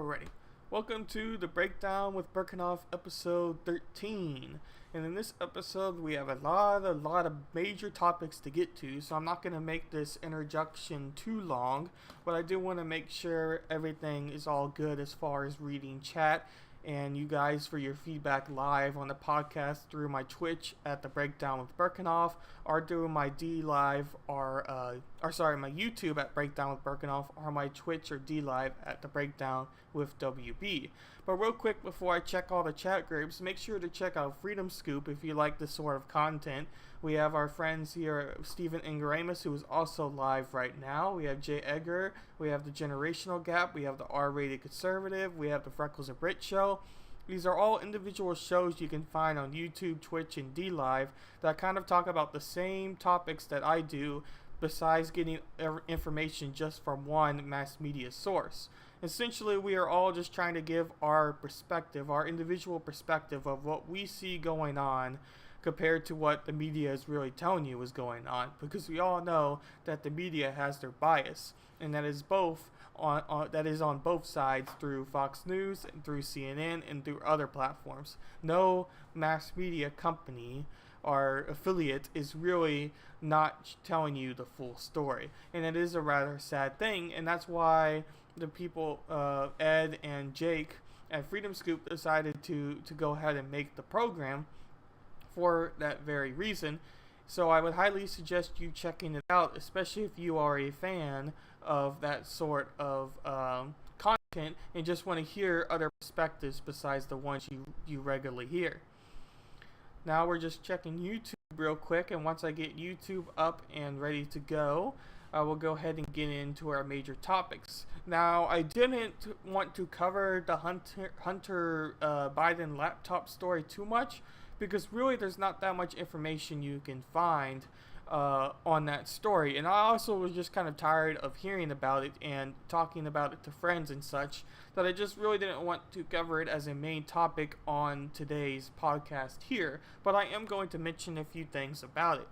Alrighty, welcome to the Breakdown with Berckenhoff episode 13. And in this episode, we have a lot of major topics to get to, so I'm not going to make this introduction too long, but I do want to make sure everything is all good as far as reading chat and you guys for your feedback live on the podcast through my Twitch at the Breakdown with Berckenhoff, or through my D Live, my YouTube at Breakdown with Berckenhoff, or my Twitch or D Live at the Breakdown with WB. But real quick, before I check all the chat groups, make sure to check out Freedom Scoop if you like this sort of content. We have our friends here, Stephen Ingramus, who is also live right now. We have Jay Edgar. We have the Generational Gap. We have the R-Rated Conservative. We have the Freckles and Brit Show. These are all individual shows you can find on YouTube, Twitch, and D Live that kind of talk about the same topics that I do, besides getting information just from one mass media source. Essentially, we are all just trying to give our perspective, our individual perspective of what we see going on compared to what the media is really telling you is going on, because we all know that the media has their bias, and that is on both sides through Fox News and through CNN and through other platforms. No mass media company or affiliate is really not telling you the full story, and it is a rather sad thing. And that's why the people, Ed and Jake at Freedom Scoop, decided to go ahead and make the program for that very reason. So I would highly suggest you checking it out, especially if you are a fan of that sort of content and just want to hear other perspectives besides the ones you regularly hear. Now we're just checking YouTube real quick, and once I get YouTube up and ready to go, I will go ahead and get into our major topics. Now, I didn't want to cover the Hunter Biden laptop story too much, because really there's not that much information you can find on that story. And I also was just kind of tired of hearing about it and talking about it to friends and such, that I just really didn't want to cover it as a main topic on today's podcast here. But I am going to mention a few things about it.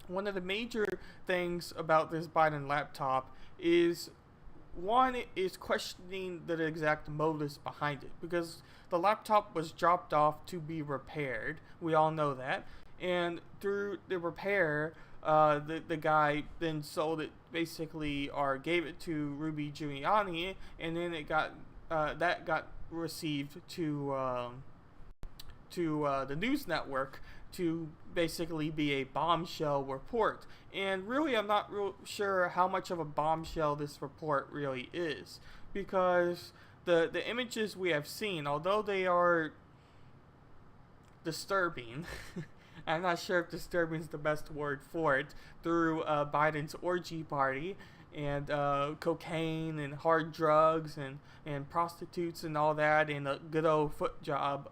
One of the major things about this Biden laptop is, one is questioning the exact motives behind it, because the laptop was dropped off to be repaired. We all know that. And through the repair, the guy then sold it basically, or gave it to Ruby Giuliani, and then it got received to the news network to basically be a bombshell report. And really, I'm not real sure how much of a bombshell this report really is, because the images we have seen, although they are disturbing, I'm not sure if disturbing is the best word for it, through Biden's orgy party and cocaine and hard drugs and prostitutes and all that, and a good old foot job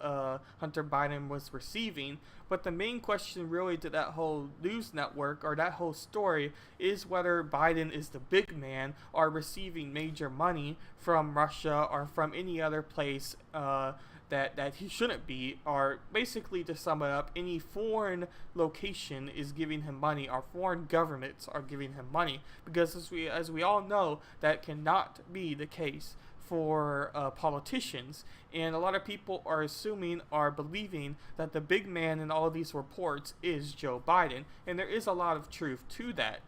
Hunter Biden was receiving. But the main question really to that whole news network, or that whole story, is whether Biden is the big man or receiving major money from Russia or from any other place that he shouldn't be, or basically, to sum it up, any foreign location is giving him money, or foreign governments are giving him money, because as we all know, that cannot be the case for politicians. And a lot of people are assuming, are believing, that the big man in all of these reports is Joe Biden, and there is a lot of truth to that.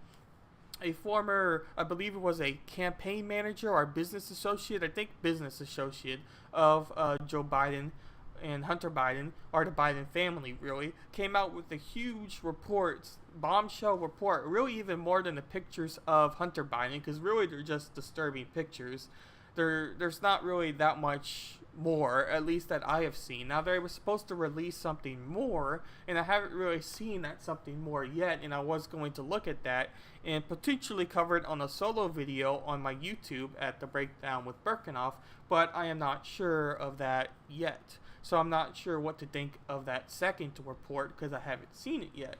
A former, I believe it was a campaign manager or business associate of Joe Biden and Hunter Biden, or the Biden family really, came out with a huge report, bombshell report, really even more than the pictures of Hunter Biden, because really they're just disturbing pictures. There's not really that much more, at least that I have seen. Now, they were supposed to release something more, and I haven't really seen that something more yet, and I was going to look at that and potentially cover it on a solo video on my YouTube at the Breakdown with Berckenhoff, but I am not sure of that yet. So I'm not sure what to think of that second report, because I haven't seen it yet.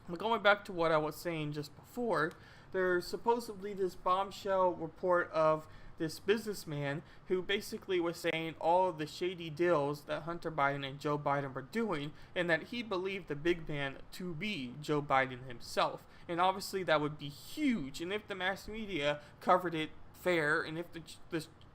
But going back to what I was saying just before, there's supposedly this bombshell report of this businessman who basically was saying all of the shady deals that Hunter Biden and Joe Biden were doing, and that he believed the big man to be Joe Biden himself. And obviously that would be huge, and if the mass media covered it fair, and if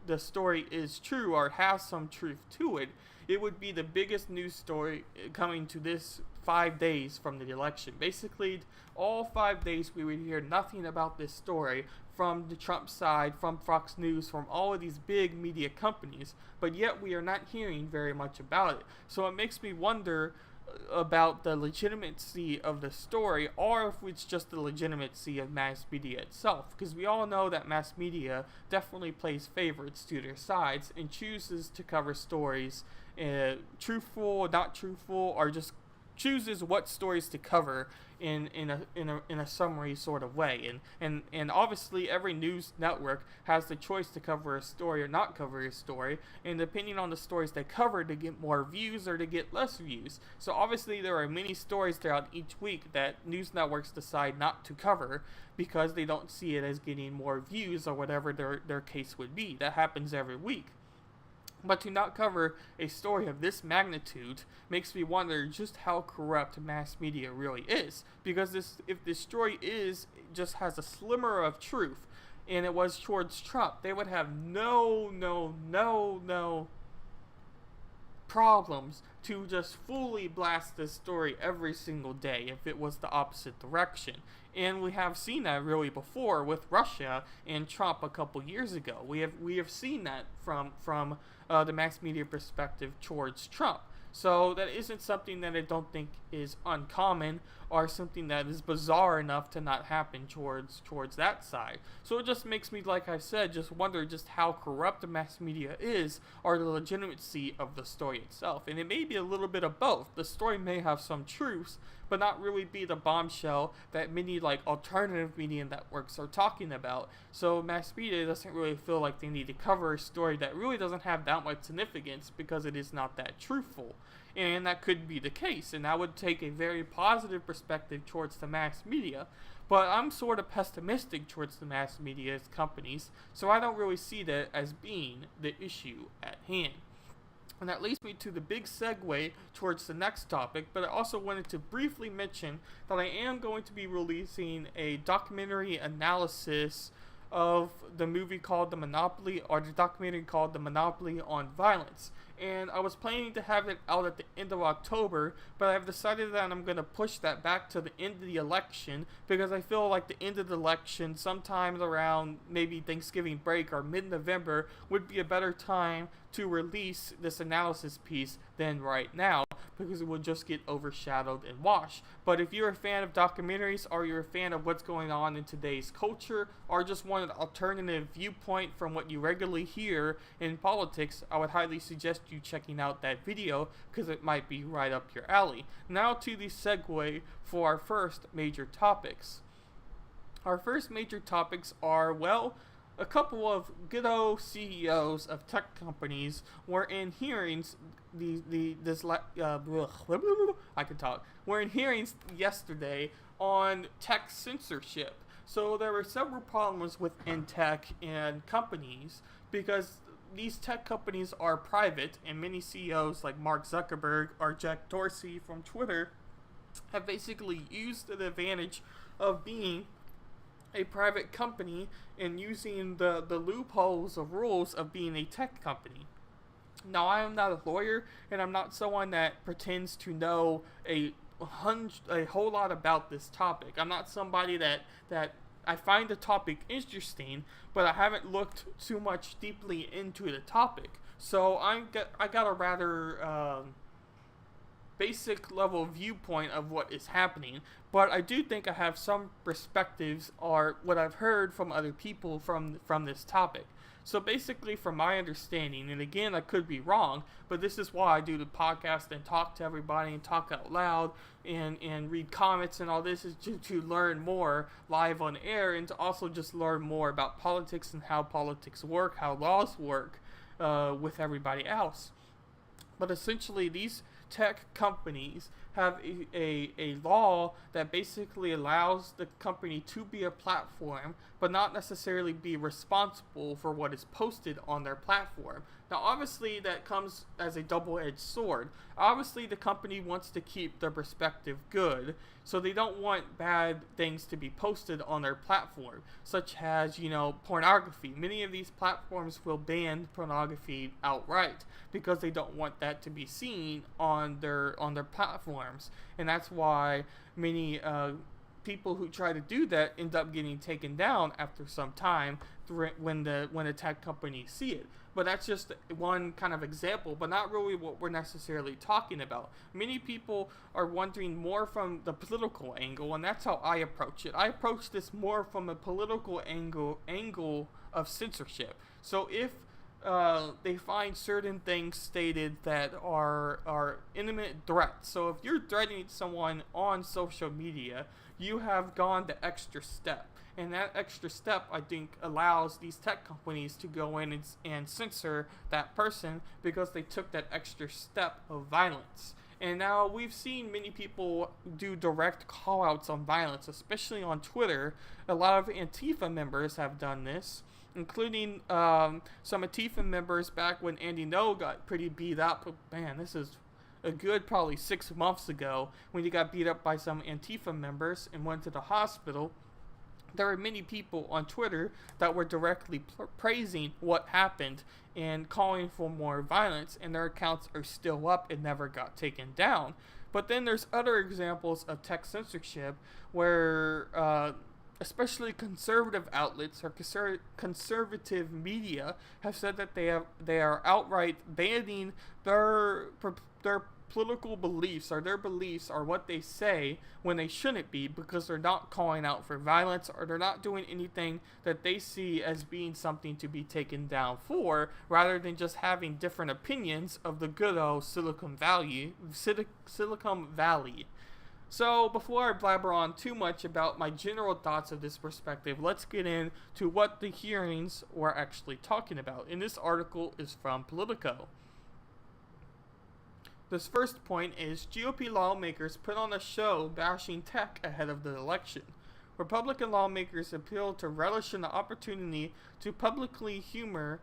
the story is true or has some truth to it, it would be the biggest news story coming to this 5 days from the election. Basically, all 5 days we would hear nothing about this story from the Trump side, from Fox News, from all of these big media companies, but yet we are not hearing very much about it. So it makes me wonder about the legitimacy of the story, or if it's just the legitimacy of mass media itself, because we all know that mass media definitely plays favorites to their sides and chooses to cover stories truthful, not truthful, or just chooses what stories to cover in a summary sort of way. And obviously every news network has the choice to cover a story or not cover a story, and depending on the stories they cover, to get more views or to get less views. So obviously there are many stories throughout each week that news networks decide not to cover because they don't see it as getting more views or whatever their case would be. That happens every week. But to not cover a story of this magnitude makes me wonder just how corrupt mass media really is. Because if this story just has a slimmer of truth, and it was towards Trump, they would have no problems to just fully blast this story every single day if it was the opposite direction. And we have seen that really before with Russia and Trump a couple years ago. We have seen that from the mass media perspective towards Trump. So that isn't something that I don't think is uncommon or something that is bizarre enough to not happen towards that side. So it just makes me, like I said, just wonder just how corrupt the mass media is, or the legitimacy of the story itself. And it may be a little bit of both. The story may have some truths, but not really be the bombshell that many alternative media networks are talking about. So mass media doesn't really feel like they need to cover a story that really doesn't have that much significance because it is not that truthful. And that could be the case, and that would take a very positive perspective towards the mass media. But I'm sort of pessimistic towards the mass media companies, so I don't really see that as being the issue at hand. And that leads me to the big segue towards the next topic, but I also wanted to briefly mention that I am going to be releasing a documentary analysis of the movie called The Monopoly, or the documentary called The Monopoly on Violence. And I was planning to have it out at the end of October, but I've decided that I'm going to push that back to the end of the election, because I feel like the end of the election, sometime around maybe Thanksgiving break or mid-November, would be a better time to release this analysis piece than right now, because it will just get overshadowed and washed. But if you're a fan of documentaries, or you're a fan of what's going on in today's culture, or just want an alternative viewpoint from what you regularly hear in politics, I would highly suggest you checking out that video, because it might be right up your alley. Now to the segue for our first major topics. Our first major topics are, well, a couple of good old CEOs of tech companies were in hearings We're in hearings yesterday on tech censorship. So there were several problems within tech and companies, because these tech companies are private, and many CEOs like Mark Zuckerberg or Jack Dorsey from Twitter have basically used the advantage of being a private company and using the loopholes of rules of being a tech company. Now, I am not a lawyer, and I'm not someone that pretends to know a whole lot about this topic. I'm not somebody that I find the topic interesting, but I haven't looked too much deeply into the topic. So I got a rather basic level viewpoint of what is happening, but I do think I have some perspectives or what I've heard from other people from this topic. So basically, from my understanding, and again, I could be wrong, but this is why I do the podcast and talk to everybody and talk out loud and read comments and all this, is to learn more live on air, and to also just learn more about politics and how politics work, how laws work with everybody else. But essentially, these tech companies have a law that basically allows the company to be a platform, but not necessarily be responsible for what is posted on their platform. Now, obviously, that comes as a double-edged sword. Obviously, the company wants to keep their perspective good, so they don't want bad things to be posted on their platform, such as, pornography. Many of these platforms will ban pornography outright because they don't want that to be seen on their platforms, and that's why many people who try to do that end up getting taken down after some time when the tech companies see it. But that's just one kind of example, but not really what we're necessarily talking about. Many people are wondering more from the political angle, and that's how I approach it. I approach this more from a political angle of censorship. So if they find certain things stated that are imminent threats. So if you're threatening someone on social media, you have gone the extra step. And that extra step, I think, allows these tech companies to go in and censor that person because they took that extra step of violence. And now we've seen many people do direct call-outs on violence, especially on Twitter. A lot of Antifa members have done this, including some Antifa members back when Andy No got pretty beat up. Man, this is a good probably 6 months ago when he got beat up by some Antifa members and went to the hospital. There were many people on Twitter that were directly praising what happened and calling for more violence, and their accounts are still up and never got taken down. But then there's other examples of tech censorship where especially conservative outlets or conservative media have said that they are outright banning their political beliefs, or their beliefs are what they say when they shouldn't be, because they're not calling out for violence, or they're not doing anything that they see as being something to be taken down for, rather than just having different opinions of the good old Silicon Valley. So before I blabber on too much about my general thoughts of this perspective, let's get into what the hearings were actually talking about. And this article is from Politico. This first point is GOP lawmakers put on a show bashing tech ahead of the election. Republican lawmakers appeal to relish in the opportunity to publicly hammer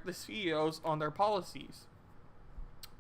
the CEOs on their policies,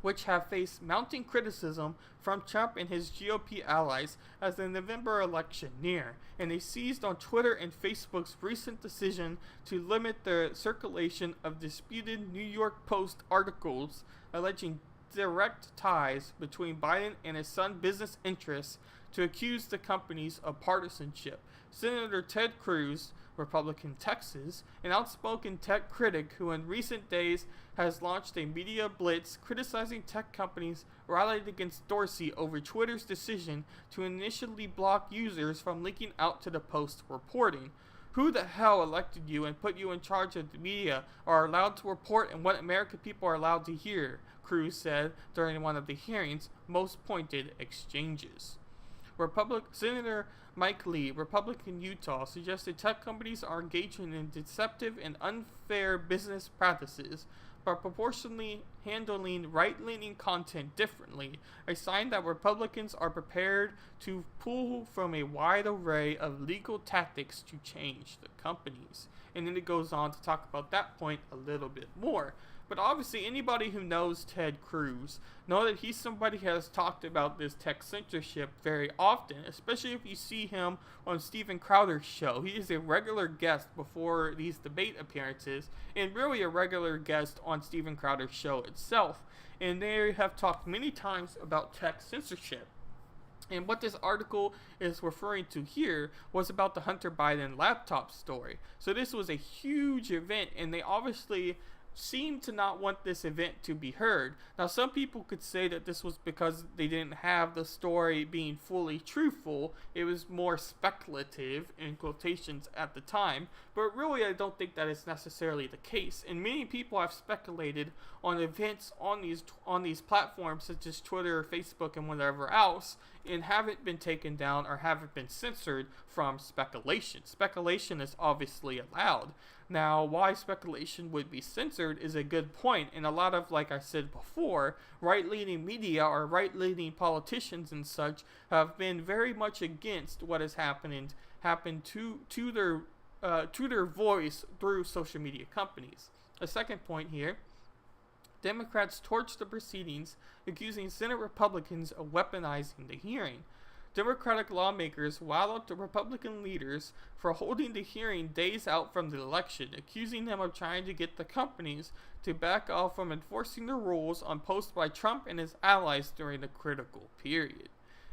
which have faced mounting criticism from Trump and his GOP allies as the November election near, and they seized on Twitter and Facebook's recent decision to limit the circulation of disputed New York Post articles alleging direct ties between Biden and his son's business interests to accuse the companies of partisanship. Senator Ted Cruz, Republican Texas, an outspoken tech critic who in recent days has launched a media blitz criticizing tech companies, rallied against Dorsey over Twitter's decision to initially block users from leaking out to the Post reporting. Who the hell elected you and put you in charge of the media are allowed to report and what American people are allowed to hear, Cruz said during one of the hearings' most pointed exchanges. Senator Mike Lee, Republican Utah, suggested tech companies are engaging in deceptive and unfair business practices by proportionally handling right-leaning content differently, a sign that Republicans are prepared to pull from a wide array of legal tactics to change the companies. And then it goes on to talk about that point a little bit more. But obviously, anybody who knows Ted Cruz know that he's somebody who has talked about this tech censorship very often, especially if you see him on Steven Crowder's show. He is a regular guest before these debate appearances, and really a regular guest on Steven Crowder's show itself. And they have talked many times about tech censorship. And what this article is referring to here was about the Hunter Biden laptop story. So this was a huge event, and they obviously seem to not want this event to be heard. Now, some people could say that this was because they didn't have the story being fully truthful. It was more speculative, in quotations, at the time. But really, I don't think that is necessarily the case. And many people have speculated on events on these platforms, such as Twitter, Facebook, and whatever else. and haven't been taken down or haven't been censored from speculation. Speculation is obviously allowed. Now, why speculation would be censored is a good point, and a lot of, like I said before, right-leaning media or right-leaning politicians and such have been very much against what has happened to their voice through social media companies. A second point here: Democrats torched the proceedings, accusing Senate Republicans of weaponizing the hearing. Democratic lawmakers walloped the Republican leaders for holding the hearing days out from the election, accusing them of trying to get the companies to back off from enforcing the rules imposed by Trump and his allies during the critical period.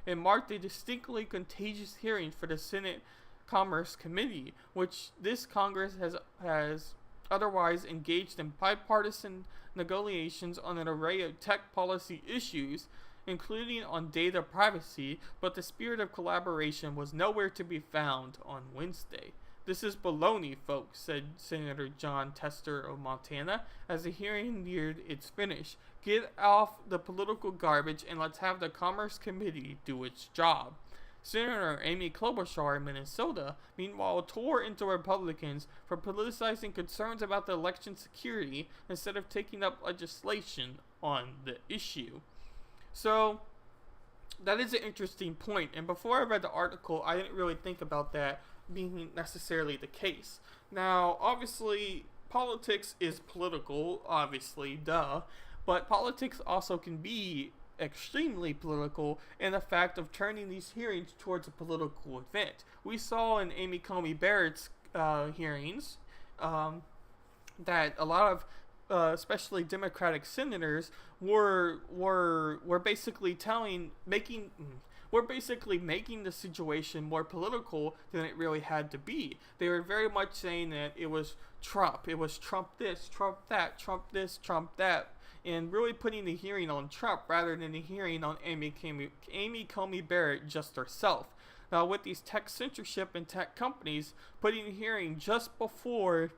It marked a distinctly contagious hearing for the Senate Commerce Committee, which this Congress has otherwise engaged in bipartisan negotiations on an array of tech policy issues, including on data privacy, but the spirit of collaboration was nowhere to be found on Wednesday. "This is baloney, folks," said Senator John Tester of Montana as the hearing neared its finish. "Get off the political garbage and let's have the Commerce Committee do its job." Senator Amy Klobuchar of Minnesota, meanwhile, tore into Republicans for politicizing concerns about the election security instead of taking up legislation on the issue. So, that is an interesting point, and before I read the article, I didn't really think about that being necessarily the case. Now, obviously, politics is political, obviously, duh, but politics also can be extremely political in the fact of turning these hearings towards a political event. We saw in Amy Coney Barrett's hearings that a lot of especially Democratic senators were basically making the situation more political than it really had to be. They were very much saying that it was Trump this, Trump that, Trump this, Trump that, and really putting the hearing on Trump rather than the hearing on Amy Coney Barrett just herself. Now, with these tech censorship and tech companies putting the hearing just before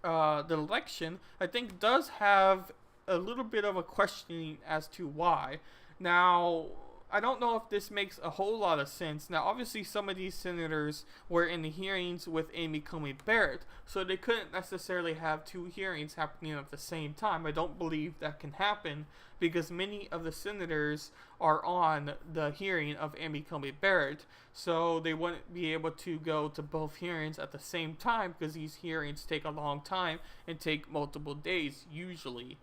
the election, I think does have a little bit of a questioning as to why. Now, I don't know if this makes a whole lot of sense. Now, obviously, some of these senators were in the hearings with Amy Coney Barrett, so they couldn't necessarily have two hearings happening at the same time. I don't believe that can happen because many of the senators are on the hearing of Amy Coney Barrett, so they wouldn't be able to go to both hearings at the same time because these hearings take a long time and take multiple days usually.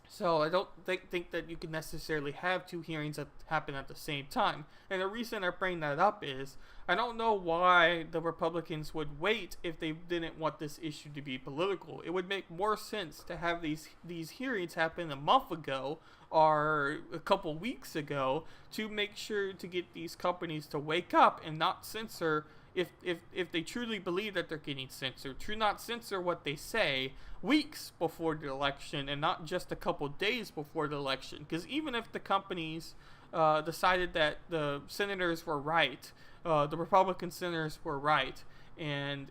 So I don't think that you can necessarily have two hearings that happen at the same time. And the reason I bring that up is I don't know why the Republicans would wait if they didn't want this issue to be political. It would make more sense to have these hearings happen a month ago or a couple weeks ago to make sure to get these companies to wake up and not censor if they truly believe that they're getting censored, to not censor what they say weeks before the election and not just a couple days before the election. Because even if the companies decided that the senators were right, the Republican senators were right, and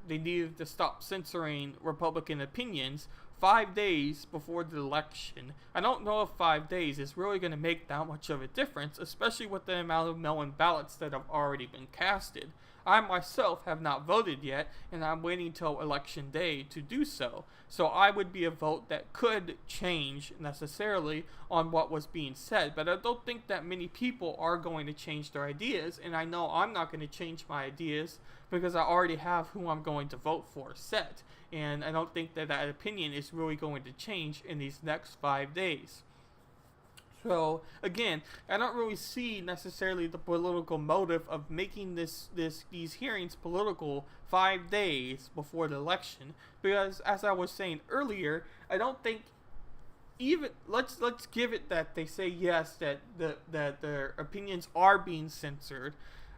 they needed to stop censoring Republican opinions 5 days before the election, I don't know if 5 days is really going to make that much of a difference, especially with the amount of mail-in ballots that have already been casted. I myself have not voted yet, and I'm waiting till election day to do so. So I would be a vote that could change necessarily on what was being said, but I don't think that many people are going to change their ideas, and I know I'm not going to change my ideas because I already have who I'm going to vote for set, and I don't think that opinion is really going to change in these next 5 days. So, again, I don't really see necessarily the political motive of making these hearings political 5 days before the election, because as I was saying earlier, I don't think even let's give it that they say yes that their opinions are being censored,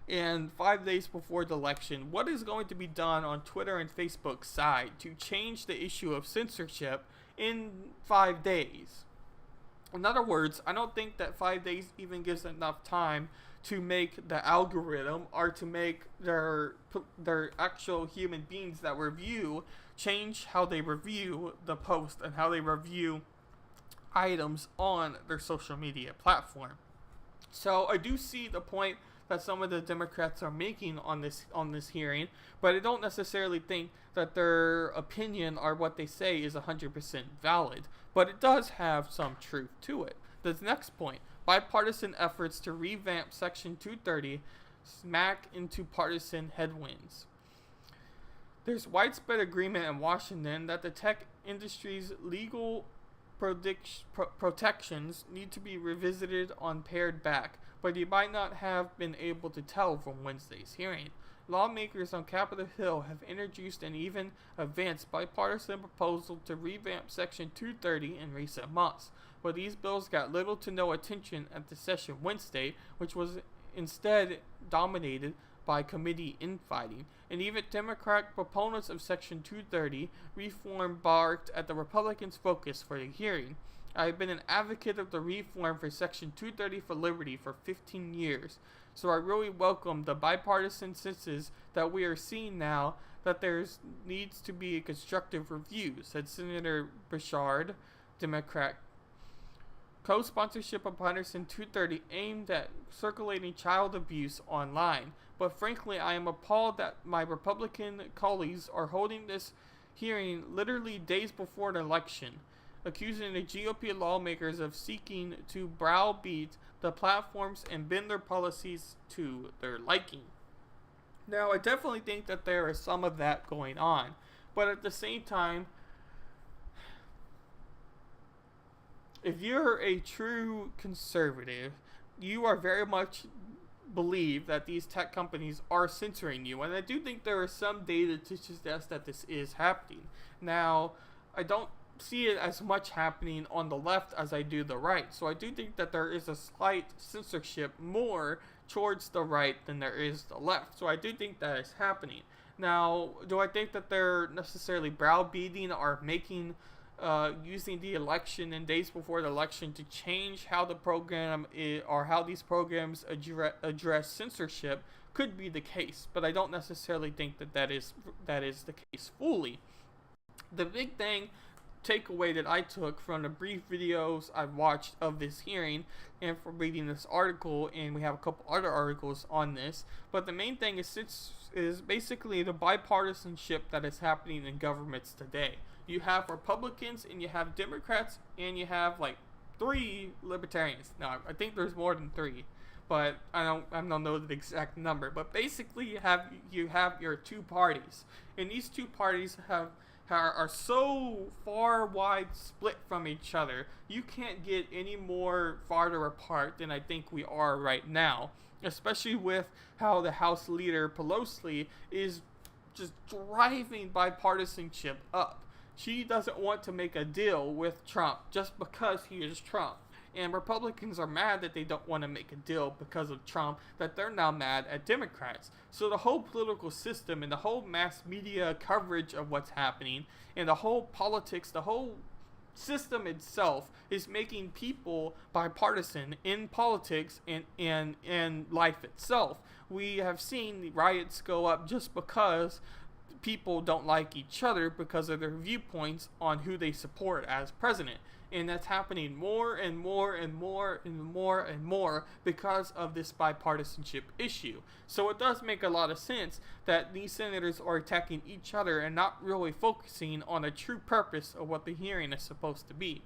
and 5 days before the election, what is going to be done on Twitter and Facebook's side to change the issue of censorship in 5 days? In other words, I don't think that 5 days even gives enough time to make the algorithm or to make their actual human beings that review change how they review the post and how they review items on their social media platform. So I do see the point that some of the Democrats are making on this hearing, but I don't necessarily think that their opinion or what they say is 100% valid. But it does have some truth to it. The next point: bipartisan efforts to revamp Section 230 smack into partisan headwinds. There's widespread agreement in Washington that the tech industry's legal protections need to be revisited on pared back, but you might not have been able to tell from Wednesday's hearing. Lawmakers on Capitol Hill have introduced and even advanced bipartisan proposal to revamp Section 230 in recent months, but these bills got little to no attention at the session Wednesday, which was instead dominated by committee infighting, and even Democratic proponents of Section 230 reform barked at the Republicans' focus for the hearing. I have been an advocate of the reform for Section 230 for liberty for 15 years, so I really welcome the bipartisan consensus that we are seeing now that there needs to be a constructive review, said Senator Bouchard, Democrat. Co-sponsorship of Partisan 230 aimed at circulating child abuse online, but frankly I am appalled that my Republican colleagues are holding this hearing literally days before the election, accusing the GOP lawmakers of seeking to browbeat the platforms and bend their policies to their liking. Now, I definitely think that there is some of that going on, but at the same time, if you're a true conservative, you are very much believe that these tech companies are censoring you, and I do think there is some data to suggest that this is happening. Now, I don't see it as much happening on the left as I do the right, so I do think that there is a slight censorship more towards the right than there is the left, so I do think that is happening. Now, do I think that they're necessarily browbeating or making using the election and days before the election to change how the program is, or how these programs address censorship? Could be the case, but I don't necessarily think that is the case fully. The big takeaway that I took from the brief videos I've watched of this hearing and from reading this article, and we have a couple other articles on this, but the main thing is basically the bipartisanship that is happening in governments today. You have Republicans and you have Democrats and you have like 3 libertarians. Now, I think there's more than 3, but I don't know the exact number. But basically, you have your 2 parties, and these 2 parties are so far wide split from each other. You can't get any more farther apart than I think we are right now, especially with how the House leader Pelosi is just driving bipartisanship up. She doesn't want to make a deal with Trump just because he is Trump. And Republicans are mad that they don't want to make a deal because of Trump, that they're now mad at Democrats. So the whole political system and the whole mass media coverage of what's happening and the whole politics, the whole system itself is making people bipartisan in politics and in life itself. We have seen the riots go up just because people don't like each other because of their viewpoints on who they support as president. And that's happening more and more and more and more and more because of this bipartisanship issue. So it does make a lot of sense that these senators are attacking each other and not really focusing on the true purpose of what the hearing is supposed to be.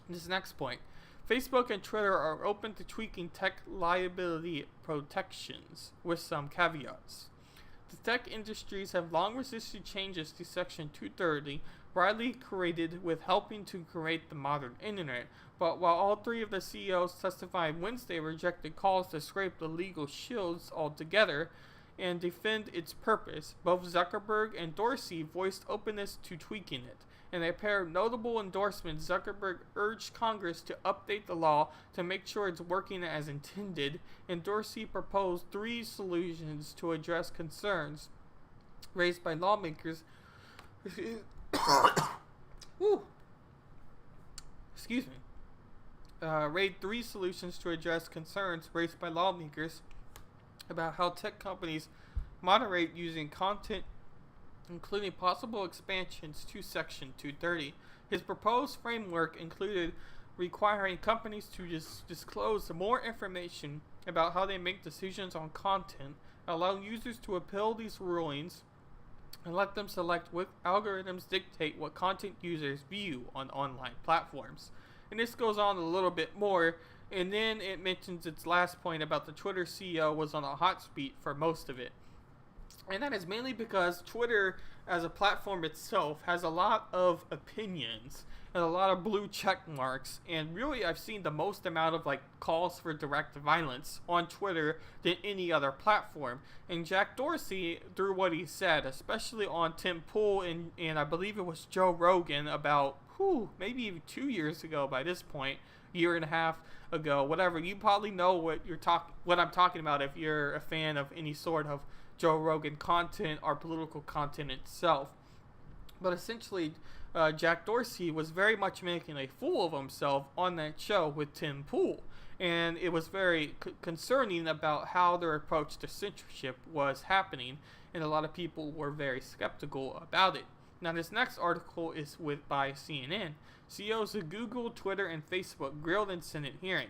This next point: Facebook and Twitter are open to tweaking tech liability protections with some caveats. The tech industries have long resisted changes to Section 230, widely credited with helping to create the modern internet, but while all 3 of the CEOs testified Wednesday rejected calls to scrape the legal shields altogether and defend its purpose, both Zuckerberg and Dorsey voiced openness to tweaking it. In a pair of notable endorsements, Zuckerberg urged Congress to update the law to make sure it's working as intended, and Dorsey proposed 3 solutions to address concerns raised by lawmakers. Excuse me. Raised 3 solutions to address concerns raised by lawmakers about how tech companies moderate using content, including possible expansions to Section 230. His proposed framework included requiring companies to disclose more information about how they make decisions on content, allow users to appeal these rulings, and let them select what algorithms dictate what content users view on online platforms. And this goes on a little bit more, and then it mentions its last point about the Twitter CEO was on a hot seat for most of it. And that is mainly because Twitter as a platform itself has a lot of opinions and a lot of blue check marks, and really I've seen the most amount of calls for direct violence on Twitter than any other platform. And Jack Dorsey, through what he said, especially on Tim Pool and I believe it was Joe Rogan about maybe even 2 years ago by this point, year and a half ago, whatever. You probably know what I'm talking about if you're a fan of any sort of Joe Rogan content or political content itself. But essentially, Jack Dorsey was very much making a fool of himself on that show with Tim Pool. And it was very concerning about how their approach to censorship was happening. And a lot of people were very skeptical about it. Now, this next article is by CNN. CEOs of Google, Twitter, and Facebook grilled in Senate hearing.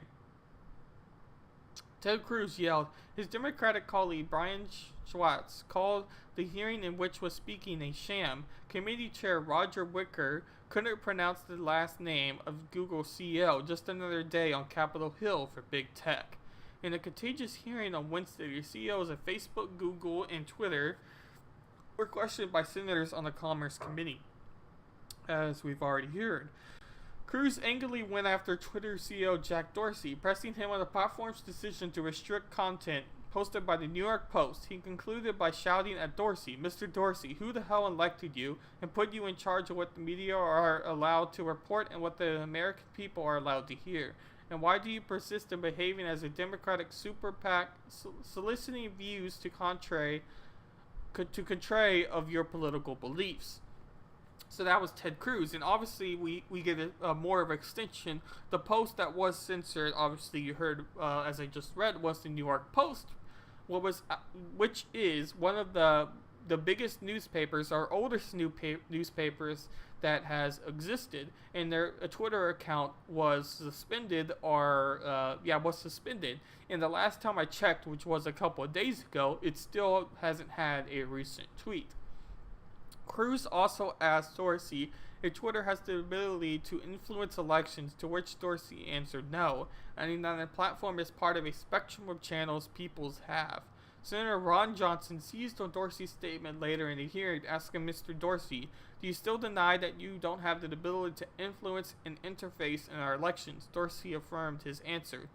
Ted Cruz yelled. His Democratic colleague Brian Schwartz called the hearing in which was speaking a sham. Committee Chair Roger Wicker couldn't pronounce the last name of Google CEO. Just another day on Capitol Hill for big tech. In a contagious hearing on Wednesday, the CEOs of Facebook, Google, and Twitter were questioned by senators on the Commerce Committee, as we've already heard. Cruz angrily went after Twitter CEO Jack Dorsey, pressing him on the platform's decision to restrict content posted by the New York Post. He concluded by shouting at Dorsey, Mr. Dorsey, who the hell elected you and put you in charge of what the media are allowed to report and what the American people are allowed to hear? And why do you persist in behaving as a Democratic super PAC soliciting views to contrary of your political beliefs? So that was Ted Cruz, and obviously we get a more of an extension. The Post that was censored, obviously you heard as I just read, was the New York Post, which is one of the biggest newspapers, or oldest newspapers that has existed, and their Twitter account was suspended, was suspended. And the last time I checked, which was a couple of days ago, it still hasn't had a recent tweet. Cruz also asked Dorsey if Twitter has the ability to influence elections, to which Dorsey answered no, adding that the platform is part of a spectrum of channels peoples have. Senator Ron Johnson seized on Dorsey's statement later in the hearing, asking Mr. Dorsey, do you still deny that you don't have the ability to influence and interface in our elections? Dorsey affirmed his answer.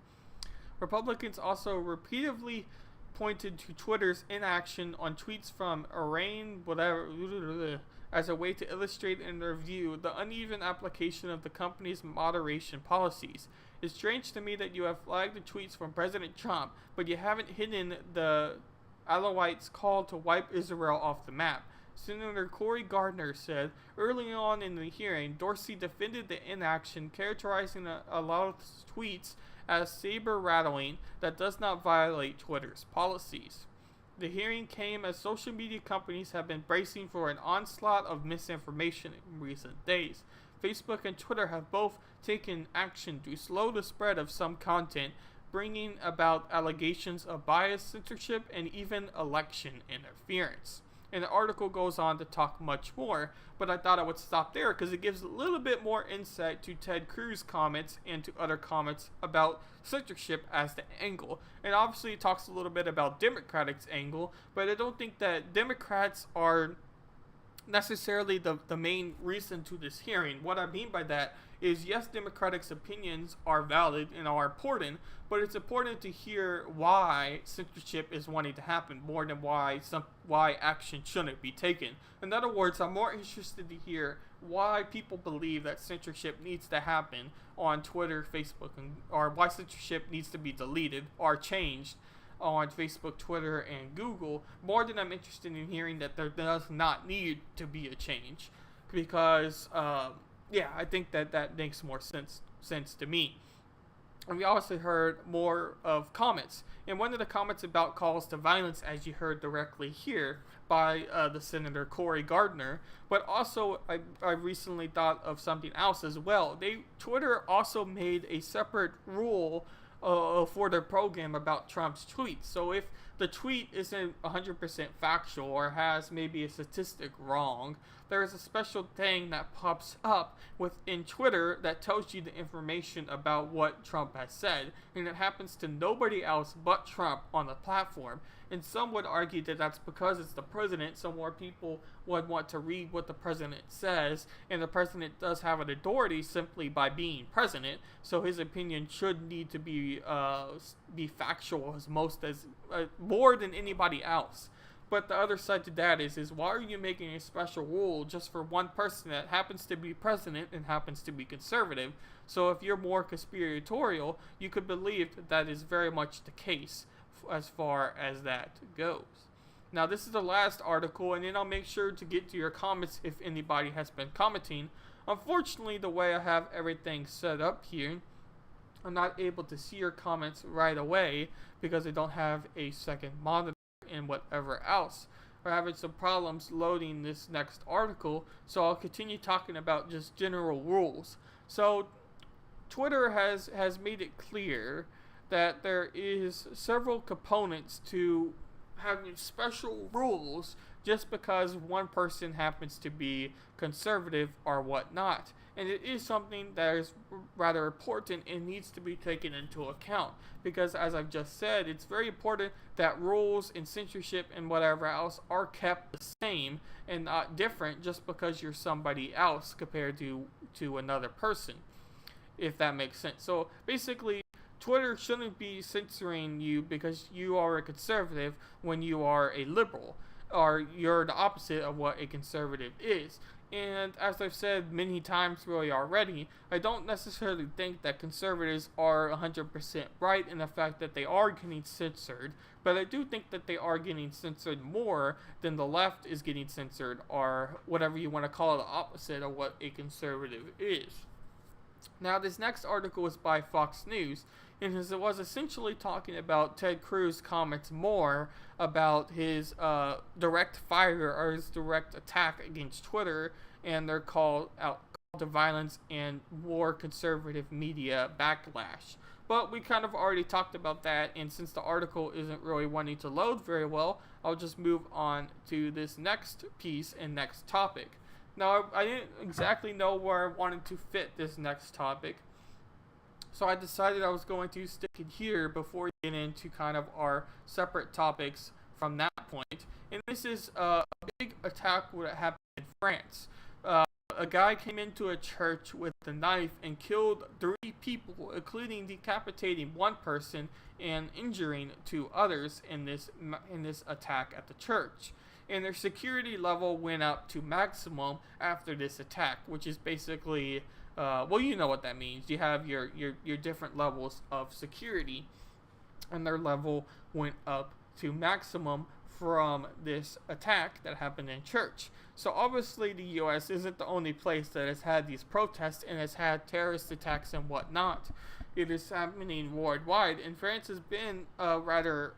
Republicans also repeatedly pointed to Twitter's inaction on tweets from Iran, as a way to illustrate in their view the uneven application of the company's moderation policies. It's strange to me that you have flagged the tweets from President Trump, but you haven't hidden the Alawites' call to wipe Israel off the map. Senator Cory Gardner said early on in the hearing, Dorsey defended the inaction, characterizing a lot of tweets as saber-rattling that does not violate Twitter's policies. The hearing came as social media companies have been bracing for an onslaught of misinformation in recent days. Facebook and Twitter have both taken action to slow the spread of some content, bringing about allegations of bias, censorship, and even election interference. And the article goes on to talk much more, but I thought I would stop there because it gives a little bit more insight to Ted Cruz comments and to other comments about censorship as the angle. And obviously it talks a little bit about Democrats' angle, but I don't think that Democrats are necessarily the main reason to this hearing. What I mean by that is, yes, Democrats' opinions are valid and are important, but it's important to hear why censorship is wanting to happen more than why action shouldn't be taken. In other words, I'm more interested to hear why people believe that censorship needs to happen on Twitter, Facebook, or why censorship needs to be deleted or changed on Facebook, Twitter, and Google, more than I'm interested in hearing that there does not need to be a change, because I think that makes more sense to me. And we also heard more of comments. And one of the comments about calls to violence, as you heard directly here by the Senator Cory Gardner. But also, I recently thought of something else as well. Twitter also made a separate rule for their program about Trump's tweets. So if the tweet isn't 100% factual or has maybe a statistic wrong, there is a special thing that pops up within Twitter that tells you the information about what Trump has said, and it happens to nobody else but Trump on the platform. And some would argue that that's because it's the president, so more people would want to read what the president says, and the president does have an authority simply by being president, so his opinion should need to be factual as more than anybody else. But the other side to that is why are you making a special rule just for one person that happens to be president and happens to be conservative? So if you're more conspiratorial, you could believe that is very much the case as far as that goes. Now, this is the last article, and then I'll make sure to get to your comments if anybody has been commenting. Unfortunately, the way I have everything set up here, I'm not able to see your comments right away because I don't have a second monitor and whatever else. We're having some problems loading this next article, so I'll continue talking about just general rules. So Twitter has made it clear that there is several components to having special rules just because one person happens to be conservative or whatnot. And it is something that is rather important and needs to be taken into account. Because as I've just said, it's very important that rules and censorship and whatever else are kept the same and not different just because you're somebody else compared to another person, if that makes sense. So basically, Twitter shouldn't be censoring you because you are a conservative when you are a liberal, or you're the opposite of what a conservative is. And as I've said many times really already, I don't necessarily think that conservatives are 100% right in the fact that they are getting censored, but I do think that they are getting censored more than the left is getting censored, or whatever you want to call it, the opposite of what a conservative is. Now, this next article is by Fox News, and it was essentially talking about Ted Cruz's comments more about his direct fire or his direct attack against Twitter and their call to violence and more conservative media backlash. But we kind of already talked about that, and since the article isn't really wanting to load very well, I'll just move on to this next piece and next topic. Now, I didn't exactly know where I wanted to fit this next topic, so I decided I was going to stick it here before we get into kind of our separate topics from that point. And this is a big attack that happened in France. A guy came into a church with a knife and killed 3 people, including decapitating one person and injuring 2 others in this attack at the church. And their security level went up to maximum after this attack, which is basically, well, you know what that means. You have your different levels of security, and their level went up to maximum from this attack that happened in church. So obviously the U.S. isn't the only place that has had these protests and has had terrorist attacks and whatnot. It is happening worldwide, and France has been rather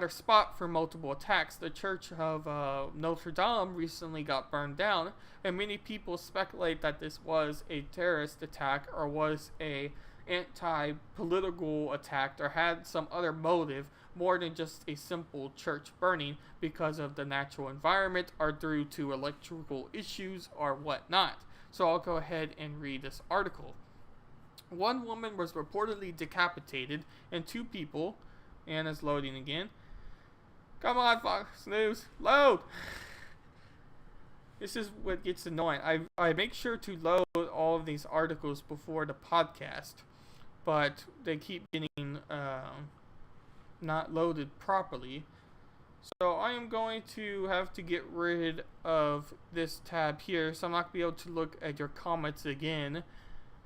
spot for multiple attacks. The Church of Notre Dame recently got burned down, and many people speculate that this was a terrorist attack or was a anti-political attack or had some other motive more than just a simple church burning because of the natural environment or due to electrical issues or whatnot. So I'll go ahead and read this article. One woman was reportedly decapitated and 2 people, and it's loading again. Come on, Fox News, load! This is what gets annoying. I make sure to load all of these articles before the podcast, but they keep getting not loaded properly. So I am going to have to get rid of this tab here, so I'm not going to be able to look at your comments again.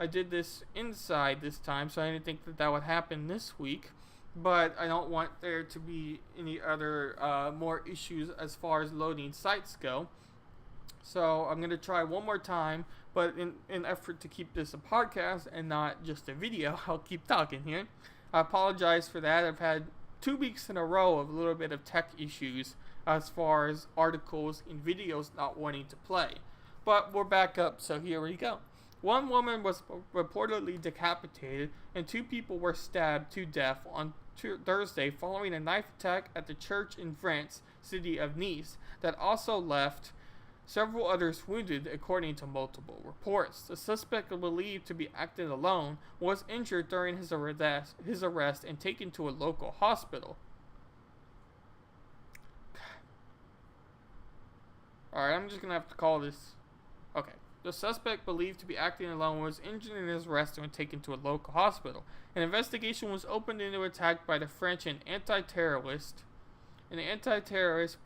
I did this inside this time, so I didn't think that would happen this week. But I don't want there to be any other more issues as far as loading sites go. So I'm going to try one more time, but in effort to keep this a podcast and not just a video, I'll keep talking here. I apologize for that. I've had 2 weeks in a row of a little bit of tech issues as far as articles and videos not wanting to play. But we're back up, so here we go. One woman was reportedly decapitated and 2 people were stabbed to death on Thursday following a knife attack at the church in France city of Nice that also left several others wounded, according to multiple reports. The suspect, believed to be acting alone, was injured during his arrest and taken to a local hospital. Alright, I'm just going to have to call this... Okay. The suspect, believed to be acting alone, was injured in his arrest and taken to a local hospital. An investigation was opened into attack by the French anti-terrorist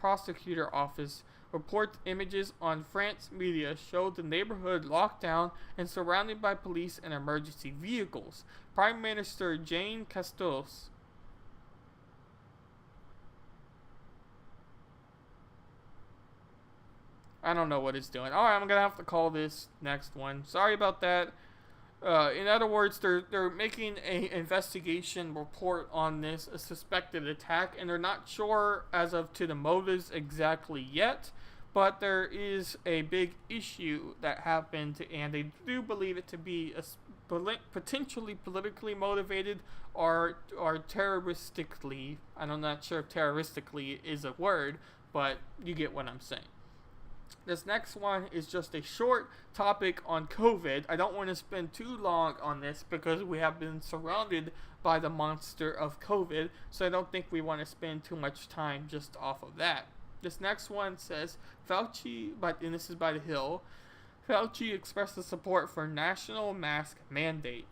prosecutor office. Report images on France media showed the neighborhood locked down and surrounded by police and emergency vehicles. Prime Minister Jean Castex I don't know what it's doing. Alright, I'm going to have to call this next one. Sorry about that. In other words, they're making an investigation report on this, a suspected attack, and they're not sure as of to the motives exactly yet, but there is a big issue that happened, and they do believe it to be potentially politically motivated or terroristically. I'm not sure if terroristically is a word, but you get what I'm saying. This next one is just a short topic on COVID. I don't want to spend too long on this because we have been surrounded by the monster of COVID, so I don't think we want to spend too much time just off of that. This next one says, Fauci, and this is by The Hill, Fauci expresses support for national mask mandate.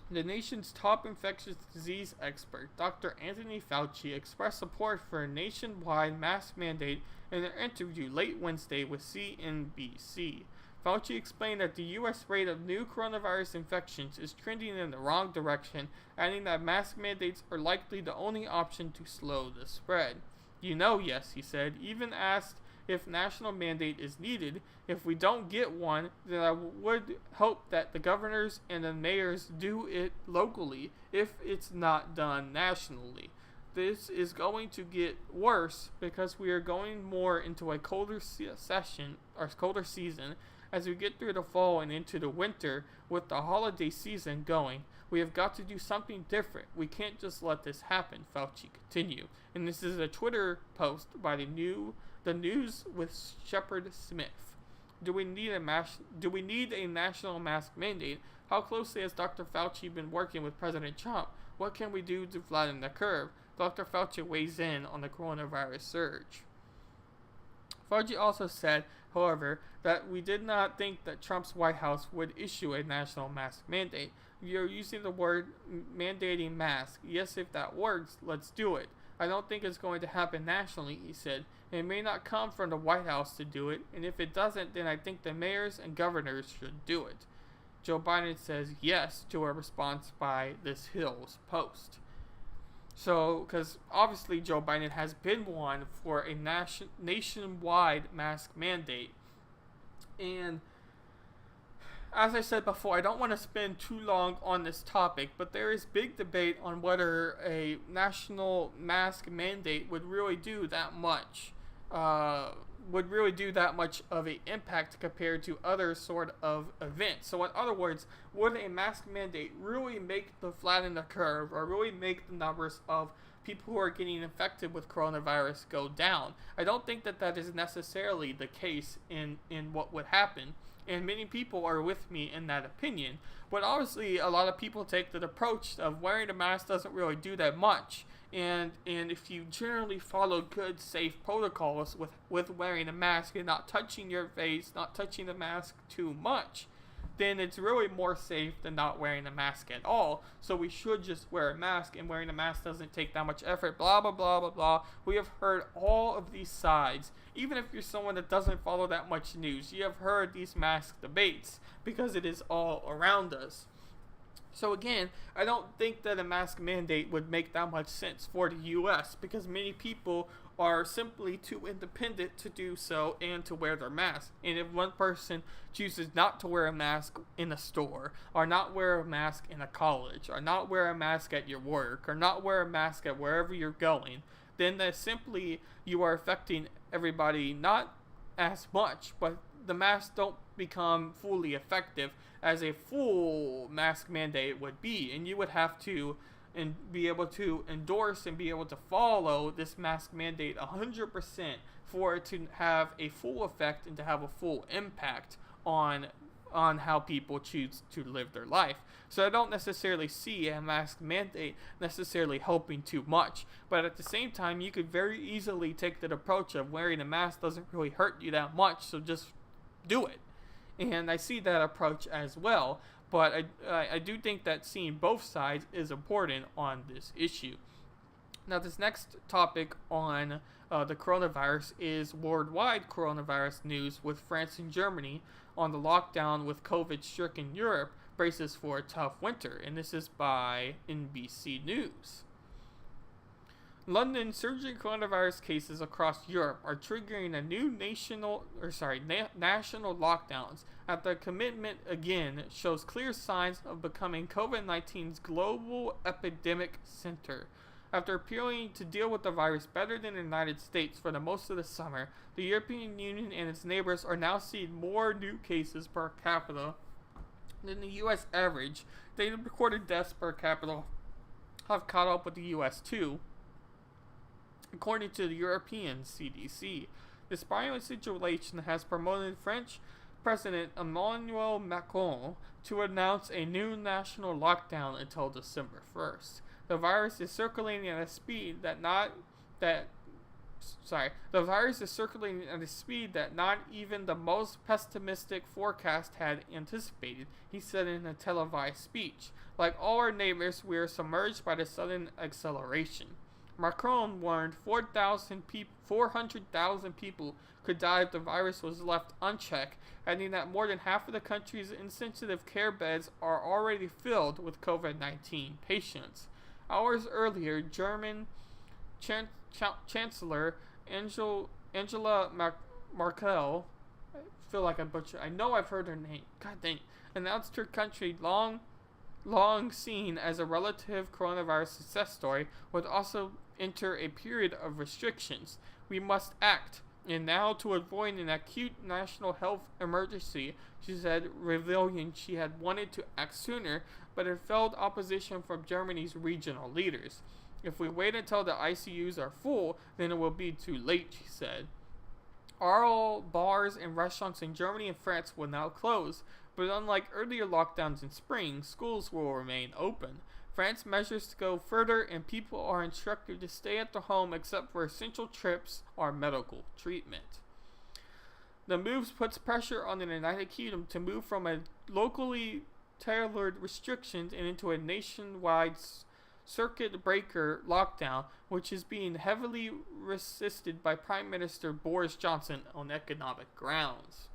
The nation's top infectious disease expert, Dr. Anthony Fauci, expressed support for a nationwide mask mandate in an interview late Wednesday with CNBC. Fauci explained that the U.S. rate of new coronavirus infections is trending in the wrong direction, adding that mask mandates are likely the only option to slow the spread. Yes, he said, even asked if national mandate is needed. If we don't get one, then I would hope that the governors and the mayors do it locally if it's not done nationally. This is going to get worse because we are going more into a colder season as we get through the fall and into the winter with the holiday season going. We have got to do something different. We can't just let this happen, Fauci continued. And this is a Twitter post by the News with Shepard Smith. Do we need a national mask mandate? How closely has Dr. Fauci been working with President Trump? What can we do to flatten the curve? Dr. Fauci weighs in on the coronavirus surge. Fauci also said, however, that we did not think that Trump's White House would issue a national mask mandate. You're using the word mandating masks. Yes, if that works, let's do it. I don't think it's going to happen nationally, he said. It may not come from the White House to do it, and if it doesn't, then I think the mayors and governors should do it. Joe Biden says yes to a response by this Hill's post. So, because obviously Joe Biden has been one for a nationwide mask mandate. And as I said before, I don't want to spend too long on this topic, but there is big debate on whether a national mask mandate would really do that much. Of an impact compared to other sort of events. So in other words, would a mask mandate really flatten the curve or really make the numbers of people who are getting infected with coronavirus go down? I don't think that is necessarily the case in what would happen, and many people are with me in that opinion. But obviously a lot of people take the approach of wearing a mask doesn't really do that much. And if you generally follow good, safe protocols with wearing a mask and not touching your face, not touching the mask too much, then it's really more safe than not wearing a mask at all. So we should just wear a mask, and wearing a mask doesn't take that much effort, blah, blah, blah, blah, blah. We have heard all of these sides. Even if you're someone that doesn't follow that much news, you have heard these mask debates because it is all around us. So again, I don't think that a mask mandate would make that much sense for the US because many people are simply too independent to do so and to wear their mask. And if one person chooses not to wear a mask in a store, or not wear a mask in a college, or not wear a mask at your work, or not wear a mask at wherever you're going, then that simply you are affecting everybody not as much, but the masks don't become fully effective as a full mask mandate would be, and you would have to and be able to endorse and be able to follow this mask mandate 100% for it to have a full effect and to have a full impact on how people choose to live their life. So I don't necessarily see a mask mandate necessarily helping too much, but at the same time you could very easily take that approach of wearing a mask doesn't really hurt you that much, so just do it. And I see that approach as well, but I do think that seeing both sides is important on this issue. Now, this next topic on the coronavirus is worldwide coronavirus news, with France and Germany on the lockdown with COVID-stricken Europe braces for a tough winter, and this is by NBC News. London surging coronavirus cases across Europe are triggering a new national lockdowns as the commitment again shows clear signs of becoming COVID-19's global epidemic center. After appearing to deal with the virus better than the United States for the most of the summer, the European Union and its neighbors are now seeing more new cases per capita than the U.S. average. The recorded deaths per capita have caught up with the U.S. too, according to the European CDC. This violent situation has promoted French President Emmanuel Macron to announce a new national lockdown until December 1st. The virus is circulating at a speed that not even the most pessimistic forecast had anticipated, he said in a televised speech. Like all our neighbors, we are submerged by the sudden acceleration. Macron warned 400,000 people could die if the virus was left unchecked, adding that more than half of the country's intensive care beds are already filled with COVID-19 patients. Hours earlier, German Chancellor Angela Merkel, I feel like I butchered, I know I've heard her name, god dang, announced her country long seen as a relative coronavirus success story would also enter a period of restrictions. We must act, and now to avoid an acute national health emergency, she said, revealing she had wanted to act sooner, but had felt opposition from Germany's regional leaders. If we wait until the ICUs are full, then it will be too late, she said. All bars and restaurants in Germany and France will now close, but unlike earlier lockdowns in spring, schools will remain open. France measures to go further, and people are instructed to stay at the home except for essential trips or medical treatment. The move puts pressure on the United Kingdom to move from a locally tailored restrictions and into a nationwide circuit breaker lockdown, which is being heavily resisted by Prime Minister Boris Johnson on economic grounds.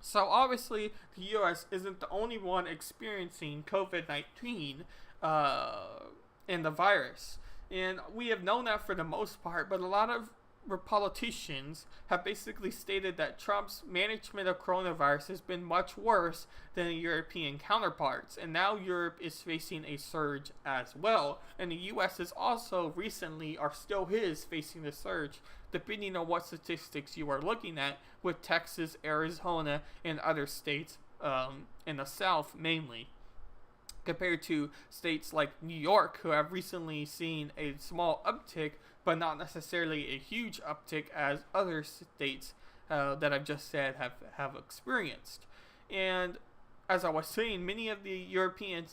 So obviously, the U.S. isn't the only one experiencing COVID-19 and the virus. And we have known that for the most part, but a lot of politicians have basically stated that Trump's management of coronavirus has been much worse than the European counterparts, and now Europe is facing a surge as well, and the US is also recently, or still is, facing a surge, depending on what statistics you are looking at, with Texas, Arizona, and other states in the South mainly, compared to states like New York, who have recently seen a small uptick, but not necessarily a huge uptick as other states that I've just said have experienced. And as I was saying, many of the European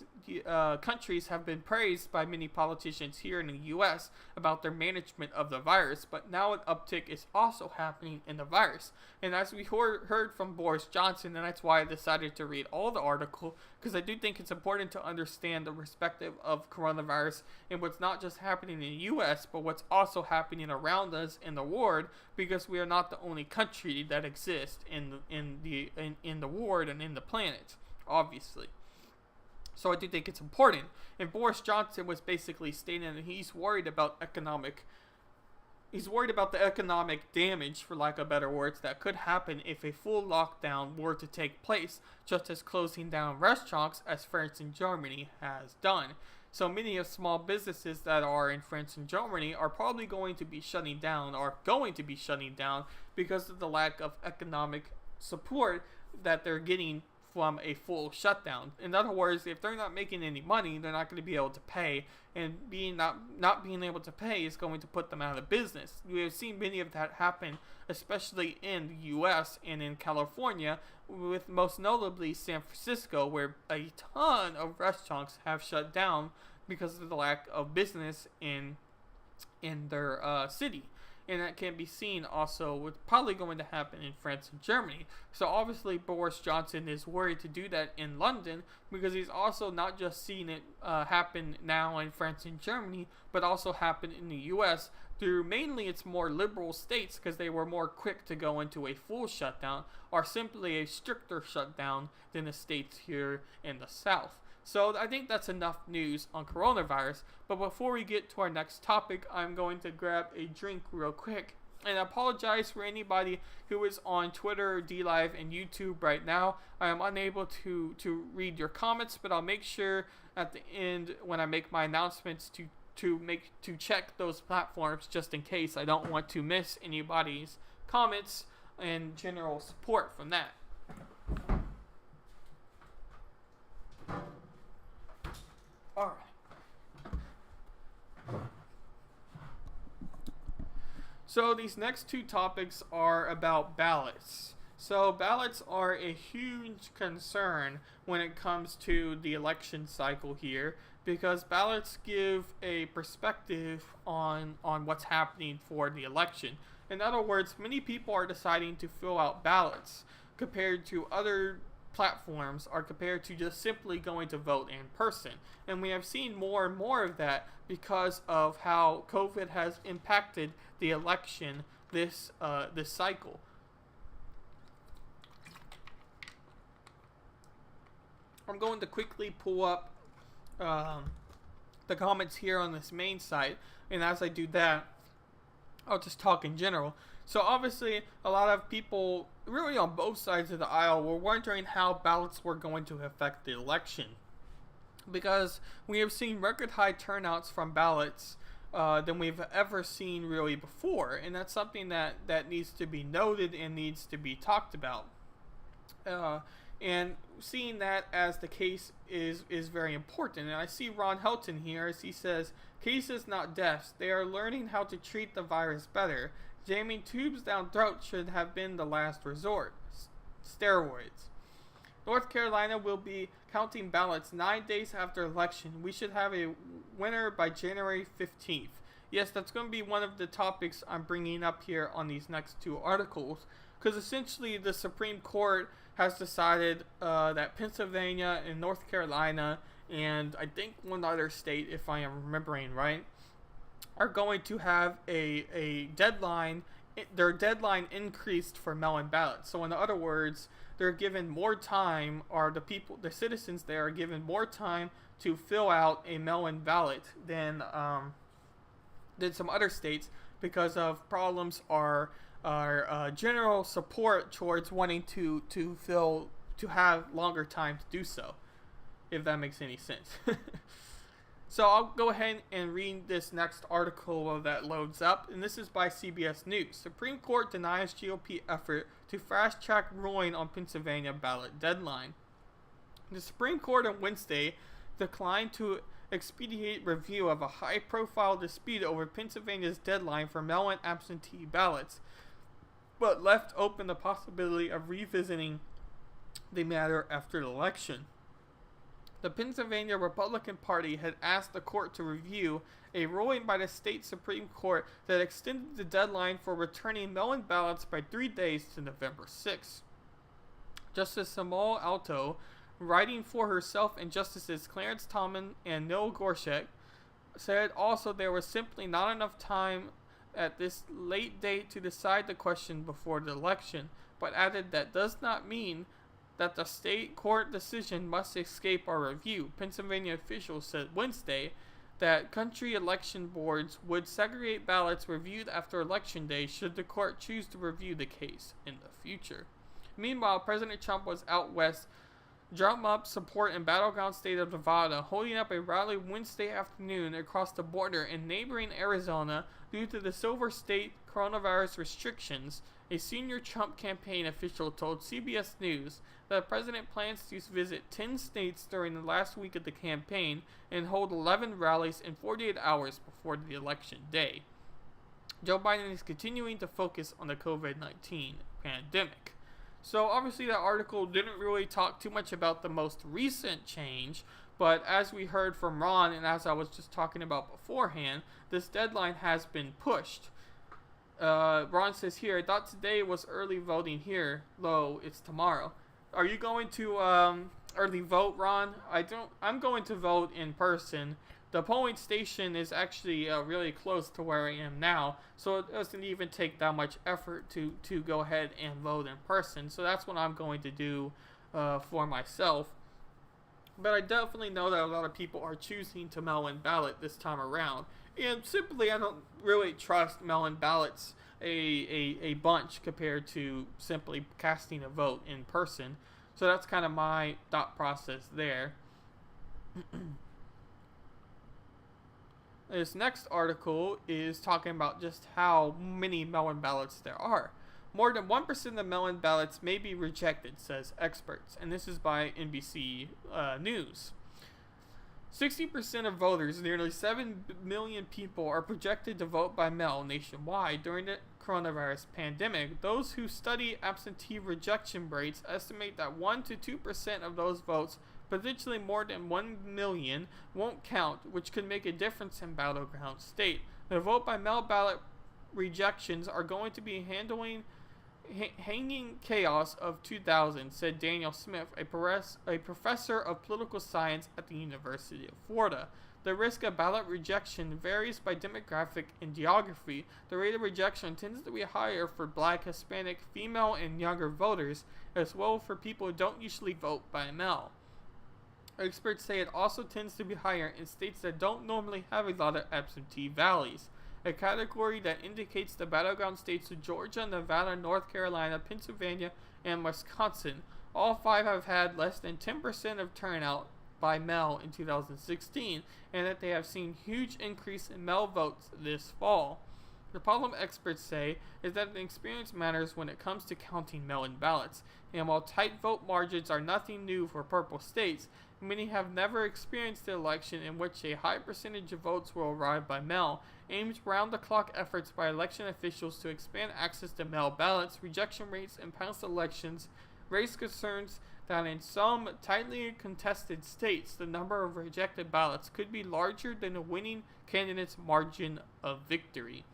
countries have been praised by many politicians here in the U.S. about their management of the virus, but now an uptick is also happening in the virus. And as we heard from Boris Johnson, and that's why I decided to read all the article, because I do think it's important to understand the perspective of coronavirus and what's not just happening in the U.S., but what's also happening around us in the world, because we are not the only country that exists in the world and in the planet, obviously. So I do think it's important. And Boris Johnson was basically stating that he's worried about the economic damage, for lack of better words, that could happen if a full lockdown were to take place, just as closing down restaurants as France and Germany has done. So many of small businesses that are in France and Germany are probably going to be shutting down because of the lack of economic support that they're getting from a full shutdown. In other words, if they're not making any money, they're not going to be able to pay, and not being able to pay is going to put them out of business. We have seen many of that happen, especially in the U.S. and in California, with most notably San Francisco, where a ton of restaurants have shut down because of the lack of business in their city. And that can be seen also with probably going to happen in France and Germany. So obviously Boris Johnson is worried to do that in London, because he's also not just seeing it happen now in France and Germany, but also happen in the US through mainly its more liberal states, because they were more quick to go into a full shutdown, or simply a stricter shutdown than the states here in the South. So I think that's enough news on coronavirus. But before we get to our next topic, I'm going to grab a drink real quick. And I apologize for anybody who is on Twitter, DLive, and YouTube right now. I am unable to read your comments, but I'll make sure at the end when I make my announcements to check those platforms, just in case. I don't want to miss anybody's comments and general support from that. Alright. So these next two topics are about ballots. So ballots are a huge concern when it comes to the election cycle here, because ballots give a perspective on what's happening for the election. In other words, many people are deciding to fill out ballots compared to other platforms, are compared to just simply going to vote in person. And we have seen more and more of that because of how COVID has impacted the election this cycle. I'm going to quickly pull up the comments here on this main site, and as I do that, I'll just talk in general. So obviously, a lot of people, really on both sides of the aisle, were wondering how ballots were going to affect the election, because we have seen record high turnouts from ballots than we've ever seen really before, and that's something that needs to be noted and needs to be talked about. And seeing that as the case is very important. And I see Ron Helton here as he says, cases not deaths. They are learning how to treat the virus better. Jamming tubes down throats should have been the last resort. Steroids. North Carolina will be counting ballots 9 days after election. We should have a winner by January 15th. Yes, that's going to be one of the topics I'm bringing up here on these next two articles, because essentially the Supreme Court has decided that Pennsylvania and North Carolina, and I think one other state, if I am remembering right, are going to have a deadline, their deadline increased for mail-in ballots. So in other words, they're given more time, or the citizens there are given more time to fill out a mail-in ballot than some other states, because of problems or general support towards wanting to have longer time to do so, if that makes any sense. So I'll go ahead and read this next article that loads up, and this is by CBS News. Supreme Court denies GOP effort to fast-track ruling on Pennsylvania ballot deadline. The Supreme Court on Wednesday declined to expedite review of a high-profile dispute over Pennsylvania's deadline for mail-in absentee ballots, but left open the possibility of revisiting the matter after the election. The Pennsylvania Republican Party had asked the court to review a ruling by the state Supreme Court that extended the deadline for returning mail-in ballots by 3 days to November 6. Justice Samuel Alito, writing for herself and Justices Clarence Thomas and Neil Gorsuch, said also there was simply not enough time at this late date to decide the question before the election, but added that does not mean that the state court decision must escape our review. Pennsylvania officials said Wednesday that country election boards would segregate ballots reviewed after Election Day should the court choose to review the case in the future. Meanwhile, President Trump was out west, drum up support in battleground state of Nevada, holding up a rally Wednesday afternoon across the border in neighboring Arizona due to the Silver State coronavirus restrictions. A senior Trump campaign official told CBS News that the president plans to visit 10 states during the last week of the campaign and hold 11 rallies in 48 hours before the election day. Joe Biden is continuing to focus on the COVID-19 pandemic. So obviously that article didn't really talk too much about the most recent change, but as we heard from Ron and as I was just talking about beforehand, this deadline has been pushed. Ron says here, I thought today was early voting here. Lo, it's tomorrow. Are you going to early vote, Ron? I'm going to vote in person. The polling station is actually really close to where I am now, so it doesn't even take that much effort to go ahead and vote in person. So that's what I'm going to do for myself. But I definitely know that a lot of people are choosing to mail-in ballot this time around. And simply, I don't really trust mail-in ballots a bunch compared to simply casting a vote in person. So that's kind of my thought process there. This next article is talking about just how many mail-in ballots there are. More than 1% of mail-in ballots may be rejected, says experts, and this is by NBC News. 60% of voters, nearly 7 million people, are projected to vote by mail nationwide during the coronavirus pandemic. Those who study absentee rejection rates estimate that 1 to 2% of those votes, potentially more than 1 million, won't count, which could make a difference in battleground state. The vote by mail ballot rejections are going to be hanging chaos of 2000, said Daniel Smith, a professor of political science at the University of Florida. The risk of ballot rejection varies by demographic and geography. The rate of rejection tends to be higher for Black, Hispanic, female, and younger voters, as well as for people who don't usually vote by mail. Experts say it also tends to be higher in states that don't normally have a lot of absentee ballots, a category that indicates the battleground states of Georgia, Nevada, North Carolina, Pennsylvania, and Wisconsin. All five have had less than 10% of turnout by mail in 2016, and that they have seen huge increase in mail votes this fall. The problem, experts say, is that the experience matters when it comes to counting mail-in ballots, and while tight vote margins are nothing new for purple states, many have never experienced an election in which a high percentage of votes will arrive by mail. Aimed round-the-clock efforts by election officials to expand access to mail ballots, rejection rates in past elections raise concerns that in some tightly contested states, the number of rejected ballots could be larger than the winning candidate's margin of victory.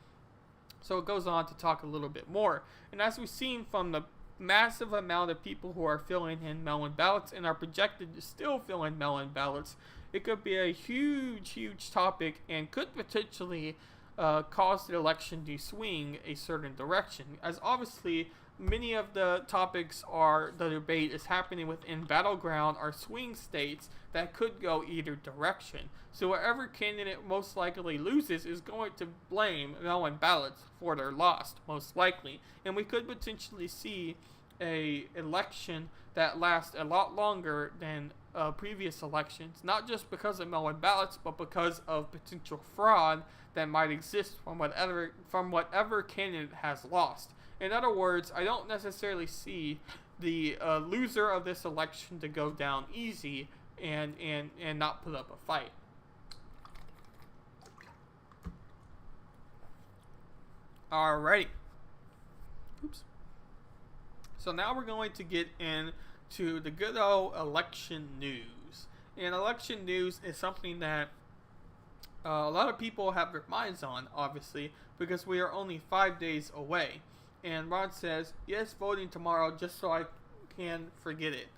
So it goes on to talk a little bit more. And as we've seen from the massive amount of people who are filling in mail-in ballots and are projected to still fill in mail-in ballots, it could be a huge topic and could potentially cause the election to swing a certain direction. As obviously, many of the topics the debate is happening within battleground or swing states that could go either direction. So whatever candidate most likely loses is going to blame mail-in ballots for their loss, most likely. And we could potentially see a election that lasts a lot longer than previous elections, not just because of mail-in ballots, but because of potential fraud that might exist from whatever candidate has lost. In other words, I don't necessarily see the loser of this election to go down easy and not put up a fight. Alrighty. Oops. So now we're going to get into the good old election news. And election news is something that a lot of people have their minds on, obviously, because we are only 5 days away. And Ron says, yes, voting tomorrow just so I can forget it.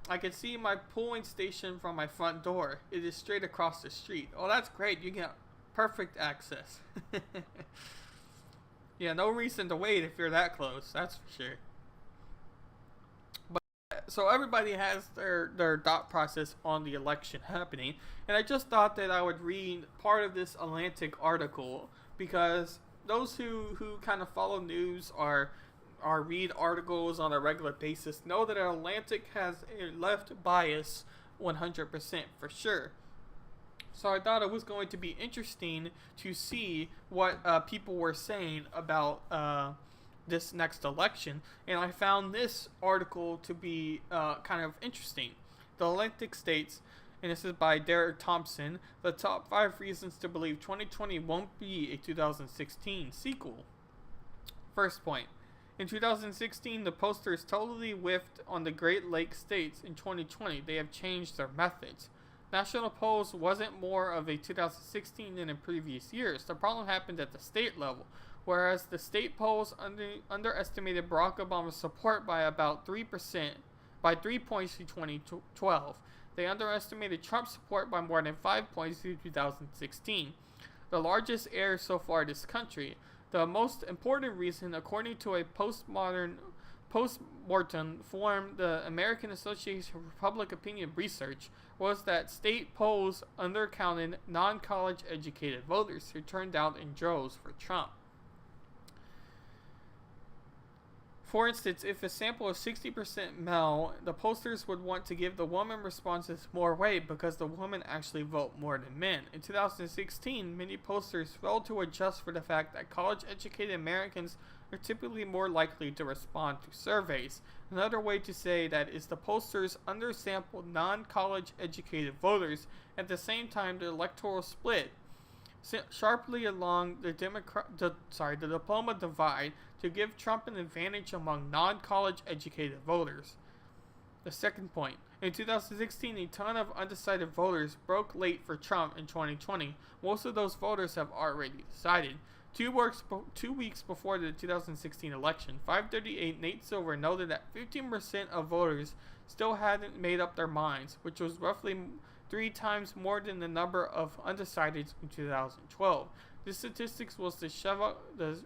I can see my polling station from my front door. It is straight across the street. Oh, that's great. You get perfect access. Yeah, no reason to wait if you're that close. That's for sure. But So everybody has their thought process on the election happening. And I just thought that I would read part of this Atlantic article because those who kind of follow news or read articles on a regular basis know that Atlantic has a left bias 100% for sure. So I thought it was going to be interesting to see what people were saying about this next election, and I found this article to be kind of interesting. The Atlantic states, and this is by Derek Thompson, the top 5 reasons to believe 2020 won't be a 2016 sequel. First point. In 2016, the posters totally whiffed on the Great Lakes states. In 2020, they have changed their methods. National polls wasn't more of a 2016 than in previous years. The problem happened at the state level. Whereas the state polls underestimated Barack Obama's support by about 3%, by 3 points to 2012. They underestimated Trump's support by more than 5 points to 2016. The largest error so far in this country. The most important reason, according to a postmortem form, the American Association of Public Opinion Research, was that state polls undercounted non-college educated voters who turned out in droves for Trump. For instance, if a sample is 60% male, the pollsters would want to give the woman responses more weight because the women actually vote more than men. In 2016, many pollsters failed to adjust for the fact that college-educated Americans are typically more likely to respond to surveys. Another way to say that is the pollsters undersampled non-college educated voters. At the same time, the electoral split sharply along the diploma divide to give Trump an advantage among non-college educated voters. The second point. In 2016, a ton of undecided voters broke late for Trump in 2020. Most of those voters have already decided. 2 weeks before the 2016 election, 538 Nate Silver noted that 15% of voters still hadn't made up their minds, which was roughly 3 times more than the number of undecideds in 2012. This statistics was the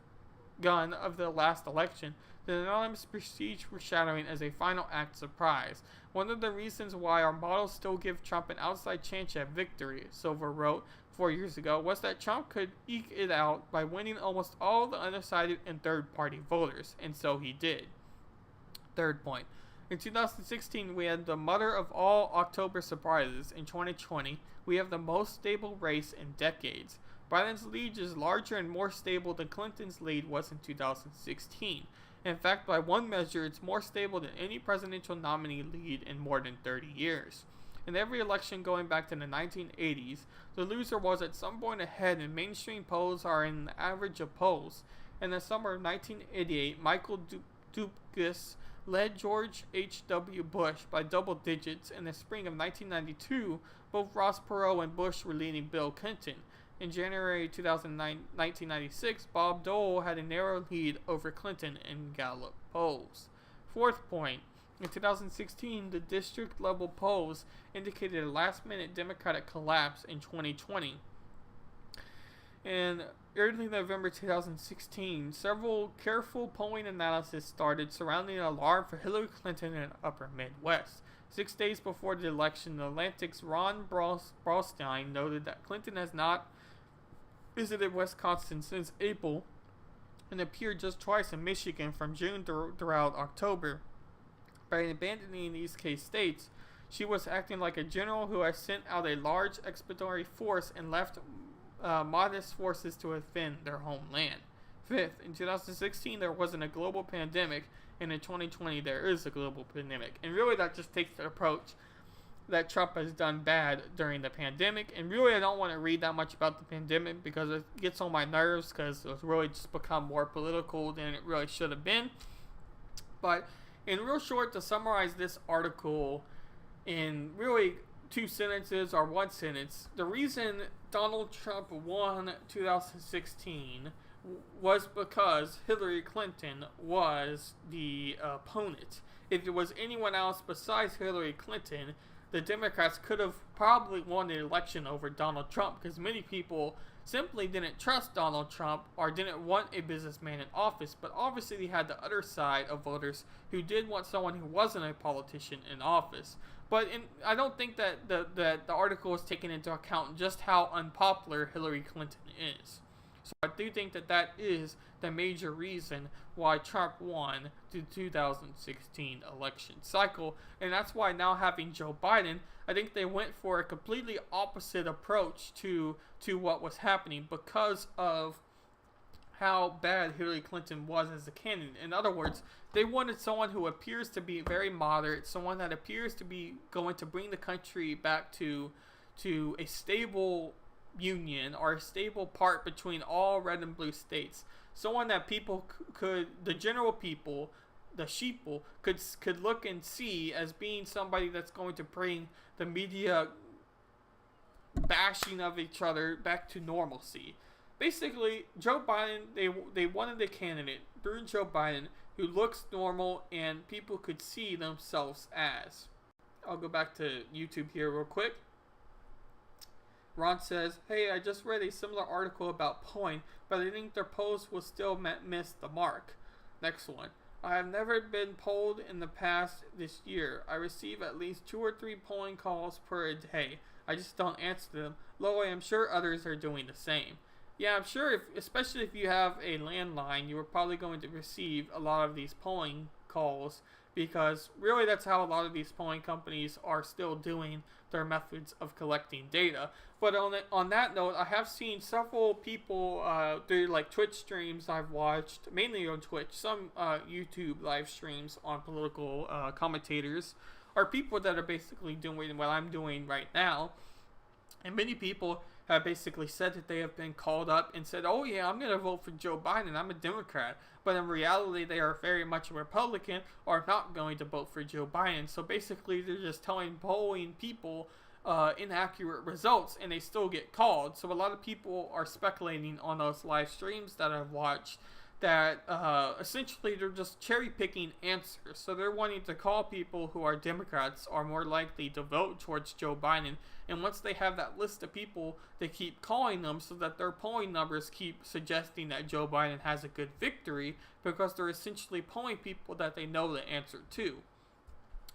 gun of the last election, the anonymous prestige foreshadowing as a final act surprise. One of the reasons why our models still give Trump an outside chance at victory, Silver wrote 4 years ago, was that Trump could eke it out by winning almost all the undecided and third-party voters, and so he did. Third point. In 2016, we had the mother of all October surprises. In 2020, we have the most stable race in decades. Biden's lead is larger and more stable than Clinton's lead was in 2016. In fact, by one measure, it's more stable than any presidential nominee lead in more than 30 years. In every election going back to the 1980s, the loser was at some point ahead, and mainstream polls are in the average of polls. In the summer of 1988, Michael Dubkas led George H.W. Bush by double digits. In the spring of 1992, both Ross Perot and Bush were leading Bill Clinton. In January 1996, Bob Dole had a narrow lead over Clinton in Gallup polls. Fourth point. In 2016, the district-level polls indicated a last-minute Democratic collapse in 2020. In early November 2016, several careful polling analysis started surrounding an alarm for Hillary Clinton in the upper Midwest. 6 days before the election, the Atlantic's Ron Brownstein noted that Clinton has not visited Wisconsin since April and appeared just twice in Michigan from June throughout October. By abandoning these key states, she was acting like a general who has sent out a large expeditionary force and left modest forces to defend their homeland. Fifth, in 2016 there wasn't a global pandemic, and in 2020 there is a global pandemic. And really that just takes the approach that Trump has done bad during the pandemic. And really I don't want to read that much about the pandemic because it gets on my nerves because it's really just become more political than it really should have been. But in real short, to summarize this article in really 2 sentences or 1 sentence, the reason Donald Trump won 2016 was because Hillary Clinton was the opponent. If it was anyone else besides Hillary Clinton, the Democrats could have probably won the election over Donald Trump, because many people simply didn't trust Donald Trump or didn't want a businessman in office, but obviously they had the other side of voters who did want someone who wasn't a politician in office. But I don't think that the article is taking into account just how unpopular Hillary Clinton is. So I do think that is the major reason why Trump won the 2016 election cycle. And that's why now having Joe Biden, I think they went for a completely opposite approach to what was happening because of how bad Hillary Clinton was as a candidate. In other words, they wanted someone who appears to be very moderate, someone that appears to be going to bring the country back to a stable union or a stable part between all red and blue states. Someone that people the general people, the sheeple, could look and see as being somebody that's going to bring the media bashing of each other back to normalcy. Basically, Joe Biden, they wanted a candidate through Joe Biden who looks normal and people could see themselves as. I'll go back to YouTube here real quick. Ron says, hey, I just read a similar article about polling, but I think their polls will still miss the mark. Next one. I have never been polled in the past this year. I receive at least 2 or 3 polling calls per day. I just don't answer them. Though I am sure others are doing the same. Yeah, I'm sure, especially if you have a landline, you are probably going to receive a lot of these polling calls because really that's how a lot of these polling companies are still doing their methods of collecting data. But on that note, I have seen several people through like Twitch streams I've watched, mainly on Twitch, some YouTube live streams on political commentators, are people that are basically doing what I'm doing right now. And many people have basically said that they have been called up and said, oh yeah, I'm going to vote for Joe Biden, I'm a Democrat. But in reality, they are very much a Republican or not going to vote for Joe Biden. So basically, they're just telling polling people inaccurate results and they still get called. So a lot of people are speculating on those live streams that I've watched that essentially they're just cherry picking answers. So they're wanting to call people who are Democrats are more likely to vote towards Joe Biden. And once they have that list of people, they keep calling them so that their polling numbers keep suggesting that Joe Biden has a good victory because they're essentially polling people that they know the answer to.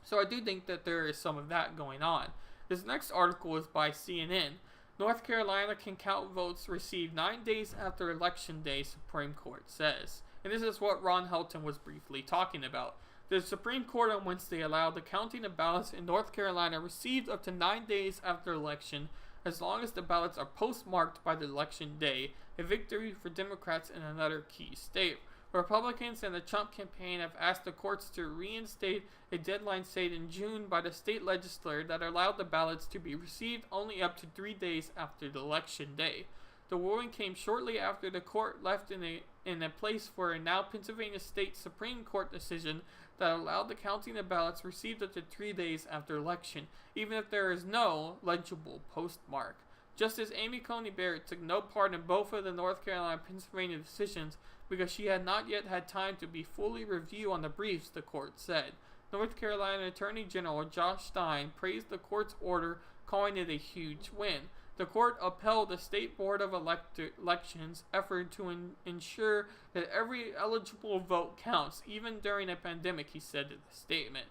So I do think that there is some of that going on. This next article is by CNN. North Carolina can count votes received 9 days after Election Day, Supreme Court says. And this is what Ron Helton was briefly talking about. The Supreme Court on Wednesday allowed the counting of ballots in North Carolina received up to 9 days after election, as long as the ballots are postmarked by the election day, a victory for Democrats in another key state. Republicans and the Trump campaign have asked the courts to reinstate a deadline set in June by the state legislature that allowed the ballots to be received only up to 3 days after the election day. The ruling came shortly after the court left in a place for a now Pennsylvania State Supreme Court decision that allowed the counting of ballots received up to 3 days after election, even if there is no legible postmark. Justice Amy Coney Barrett took no part in both of the North Carolina and Pennsylvania decisions because she had not yet had time to be fully reviewed on the briefs, the court said. North Carolina Attorney General Josh Stein praised the court's order, calling it a huge win. The court upheld the State Board of Elections' effort to ensure that every eligible vote counts, even during a pandemic, he said in the statement.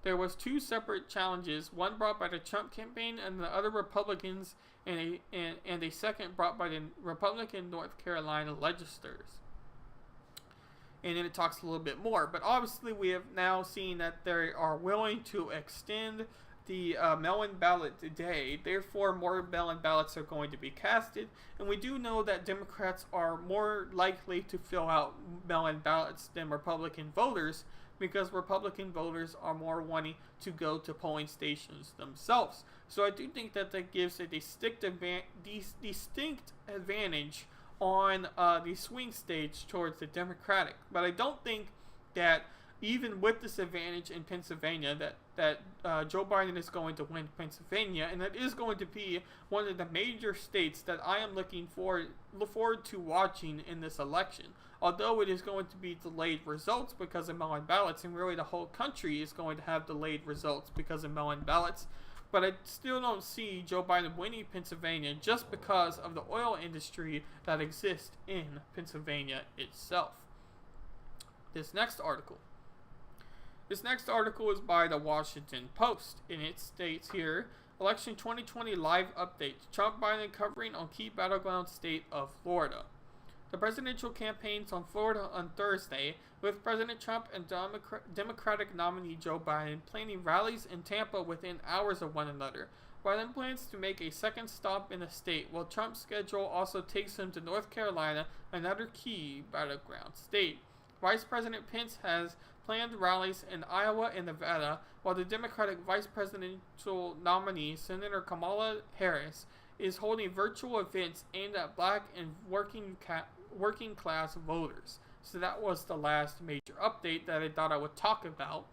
There was 2 separate challenges, one brought by the Trump campaign and the other Republicans, and a second brought by the Republican North Carolina legislators. And then it talks a little bit more. But obviously we have now seen that they are willing to extend the mail-in ballot today. Therefore, more mail-in ballots are going to be casted. And we do know that Democrats are more likely to fill out mail-in ballots than Republican voters because Republican voters are more wanting to go to polling stations themselves. So I do think that that gives a distinct advantage on the swing states towards the Democratic. But I don't think that even with this advantage in Pennsylvania that Joe Biden is going to win Pennsylvania, and that is going to be one of the major states that I am look forward to watching in this election. Although it is going to be delayed results because of mail-in ballots, and really the whole country is going to have delayed results because of mail-in ballots. but I still don't see Joe Biden winning Pennsylvania just because of the oil industry that exists in Pennsylvania itself. This next article is by the Washington Post, and it states here, Election 2020 live update, Trump Biden covering on key battleground state of Florida. The presidential campaigns on Florida on Thursday, with President Trump and Democratic nominee Joe Biden planning rallies in Tampa within hours of one another. Biden plans to make a second stop in the state, while Trump's schedule also takes him to North Carolina, another key battleground state. Vice President Pence has planned rallies in Iowa and Nevada, while the Democratic vice presidential nominee, Senator Kamala Harris, is holding virtual events aimed at black and working class voters. So that was the last major update that I thought I would talk about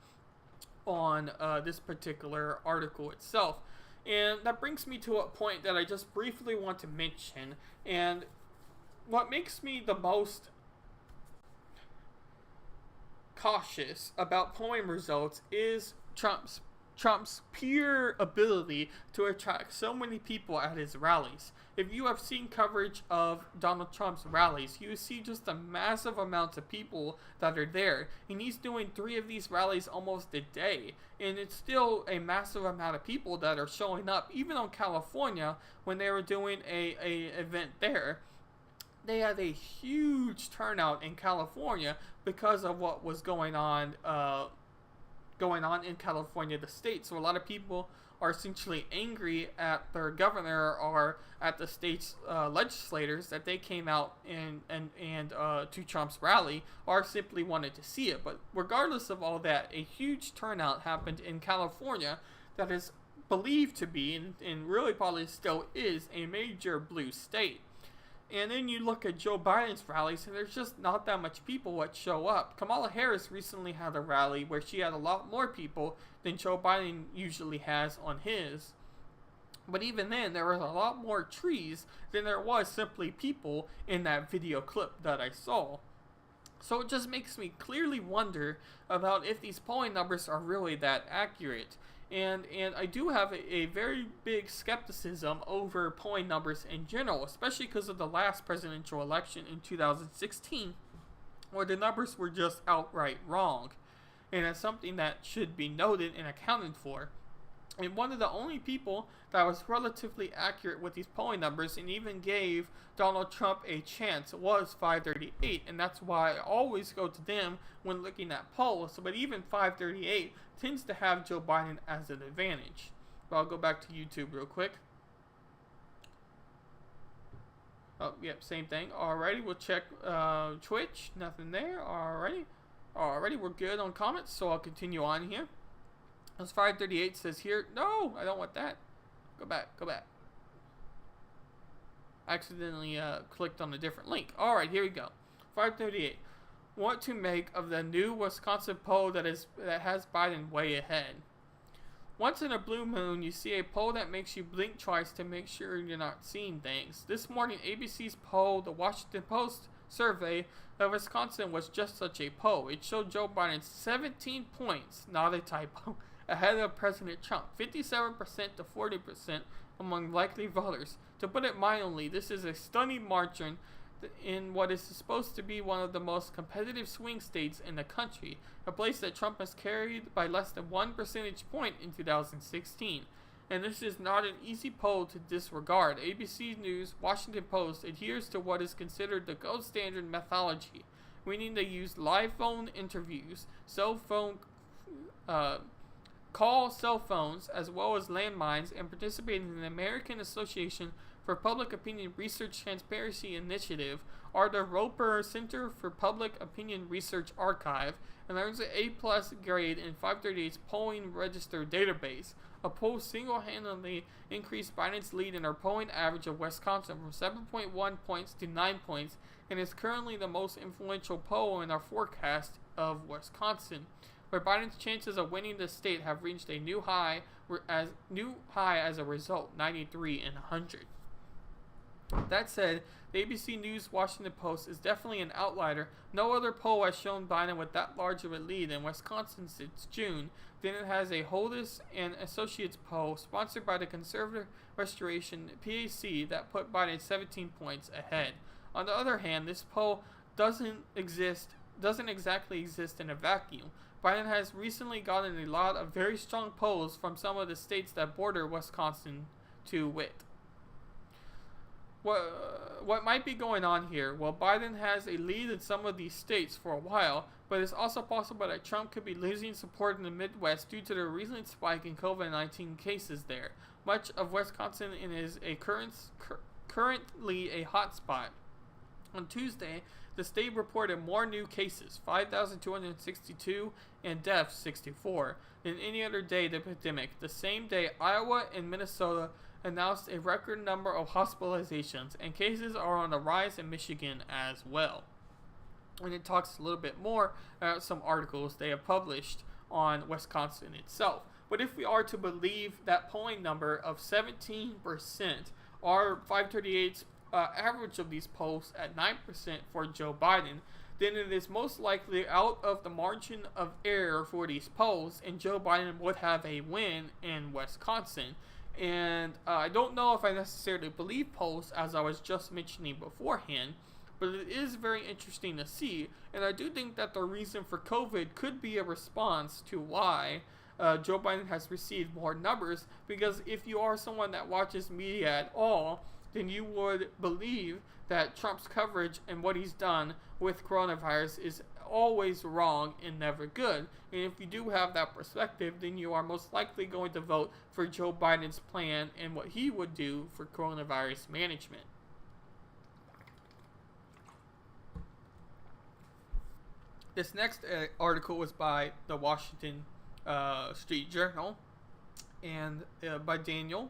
on this particular article itself. And that brings me to a point that I just briefly want to mention. And what makes me the most cautious about polling results is Trump's pure ability to attract so many people at his rallies. If you have seen coverage of Donald Trump's rallies, you see just a massive amount of people that are there. And he's doing 3 of these rallies almost a day. And it's still a massive amount of people that are showing up. Even on California, when they were doing a event there, they had a huge turnout in California because of what was going on in California, the state. So a lot of people are essentially angry at their governor or at the state's legislators that they came out and to Trump's rally, or simply wanted to see it. But regardless of all that, a huge turnout happened in California that is believed to be, and really probably still is, a major blue state. And then you look at Joe Biden's rallies, and there's just not that much people that show up. Kamala Harris recently had a rally where she had a lot more people than Joe Biden usually has on his. But even then, there was a lot more trees than there was simply people in that video clip that I saw. So it just makes me clearly wonder about if these polling numbers are really that accurate. And I do have a very big skepticism over polling numbers in general, especially because of the last presidential election in 2016, where the numbers were just outright wrong. And that's something that should be noted and accounted for. And one of the only people that was relatively accurate with these polling numbers and even gave Donald Trump a chance was 538, and that's why I always go to them when looking at polls. But even 538 tends to have Joe Biden as an advantage. But I'll go back to YouTube real quick. Oh, yep, same thing. Alrighty, we'll check Twitch. Nothing there. Alrighty, we're good on comments, so I'll continue on here. As 538 says here, no, I don't want that. Go back. I accidentally clicked on a different link. Alright, here we go. 538. What to make of the new Wisconsin poll that has Biden way ahead? Once in a blue moon, you see a poll that makes you blink twice to make sure you're not seeing things. This morning, ABC's poll, the Washington Post survey of Wisconsin, was just such a poll. It showed Joe Biden 17 points, not a typo, ahead of President Trump, 57% to 40% among likely voters. To put it mildly, this is a stunning margin in what is supposed to be one of the most competitive swing states in the country, a place that Trump has carried by less than 1 percentage point in 2016. And this is not an easy poll to disregard. ABC News Washington Post adheres to what is considered the gold standard methodology, meaning they use live phone interviews, call cell phones as well as landmines, and participate in the American Association for Public Opinion Research Transparency Initiative, or the Roper Center for Public Opinion Research Archive, and earns an A+ grade in 538's polling register database. A poll single-handedly increased Biden's lead in our polling average of Wisconsin from 7.1 points to 9 points, and is currently the most influential poll in our forecast of Wisconsin, where Biden's chances of winning the state have reached a new high as a result, 93 in 100. That said, the ABC News Washington Post is definitely an outlier. No other poll has shown Biden with that large of a lead in Wisconsin since June. Then it has a Holdis and Associates poll sponsored by the Conservative Restoration PAC that put Biden 17 points ahead. On the other hand, this poll doesn't exactly exist in a vacuum. Biden has recently gotten a lot of very strong polls from some of the states that border Wisconsin, to wit. What might be going on here? Well, Biden has a lead in some of these states for a while, but it's also possible that Trump could be losing support in the Midwest due to the recent spike in COVID-19 cases there. Much of Wisconsin is currently a hotspot. On Tuesday, the state reported more new cases, 5,262, and deaths, 64, than any other day of the pandemic. The same day, Iowa and Minnesota announced a record number of hospitalizations, and cases are on the rise in Michigan as well. And it talks a little bit more about some articles they have published on Wisconsin itself. But if we are to believe that polling number of 17%, or 538's average of these polls at 9% for Joe Biden, then it is most likely out of the margin of error for these polls, and Joe Biden would have a win in Wisconsin. And I don't know if I necessarily believe polls, as I was just mentioning beforehand, but it is very interesting to see, and I do think that the reason for COVID could be a response to why Joe Biden has received more numbers, because if you are someone that watches media at all, then you would believe that Trump's coverage and what he's done with coronavirus is always wrong and never good. And if you do have that perspective, then you are most likely going to vote for Joe Biden's plan and what he would do for coronavirus management. This next article was by the Washington Street Journal and by Daniel.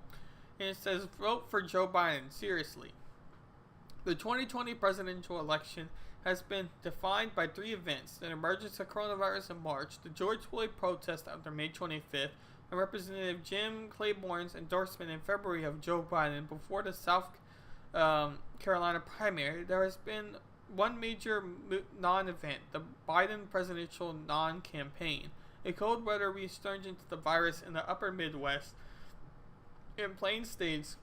And it says, vote for Joe Biden, seriously. The 2020 presidential election has been defined by three events: the emergence of coronavirus in March, the George Floyd protest after May 25th, and Representative Jim Claiborne's endorsement in February of Joe Biden before the South Carolina primary. There has been one major non-event, the Biden presidential non-campaign. A cold weather resurgence of the virus in the upper Midwest in plain states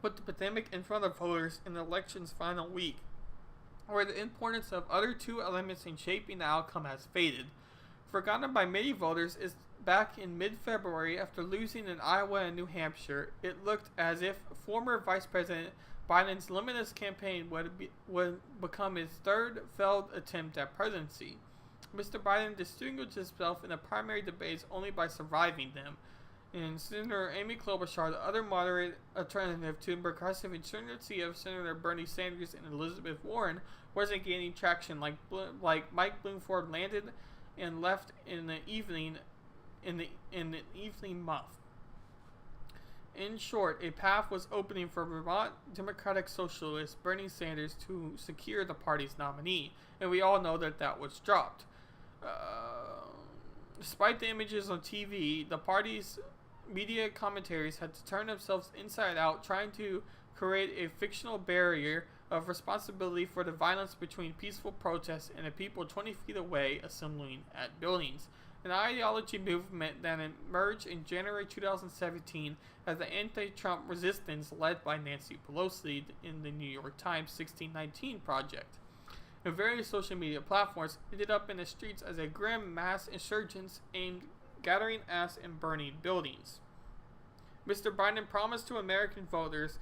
put the pandemic in front of voters in the election's final week, where the importance of other two elements in shaping the outcome has faded. Forgotten by many voters is back in mid-February, after losing in Iowa and New Hampshire, it looked as if former Vice President Biden's limitless campaign would become his third failed attempt at presidency. Mr. Biden distinguished himself in the primary debates only by surviving them, and Senator Amy Klobuchar, the other moderate alternative to the progressive insurgency of Senator Bernie Sanders and Elizabeth Warren, wasn't gaining traction like Mike Bloomberg landed and left in the evening muff. In short, a path was opening for Vermont Democratic Socialist Bernie Sanders to secure the party's nominee, and we all know that was dropped. Despite the images on TV, the party's media commentaries had to turn themselves inside out, trying to create a fictional barrier of responsibility for the violence between peaceful protests and the people 20 feet away assembling at buildings. An ideology movement that emerged in January 2017 as the anti-Trump resistance led by Nancy Pelosi in the New York Times 1619 Project. And various social media platforms ended up in the streets as a grim mass insurgents aimed gathering ass and burning buildings. Mr. Biden promised to American voters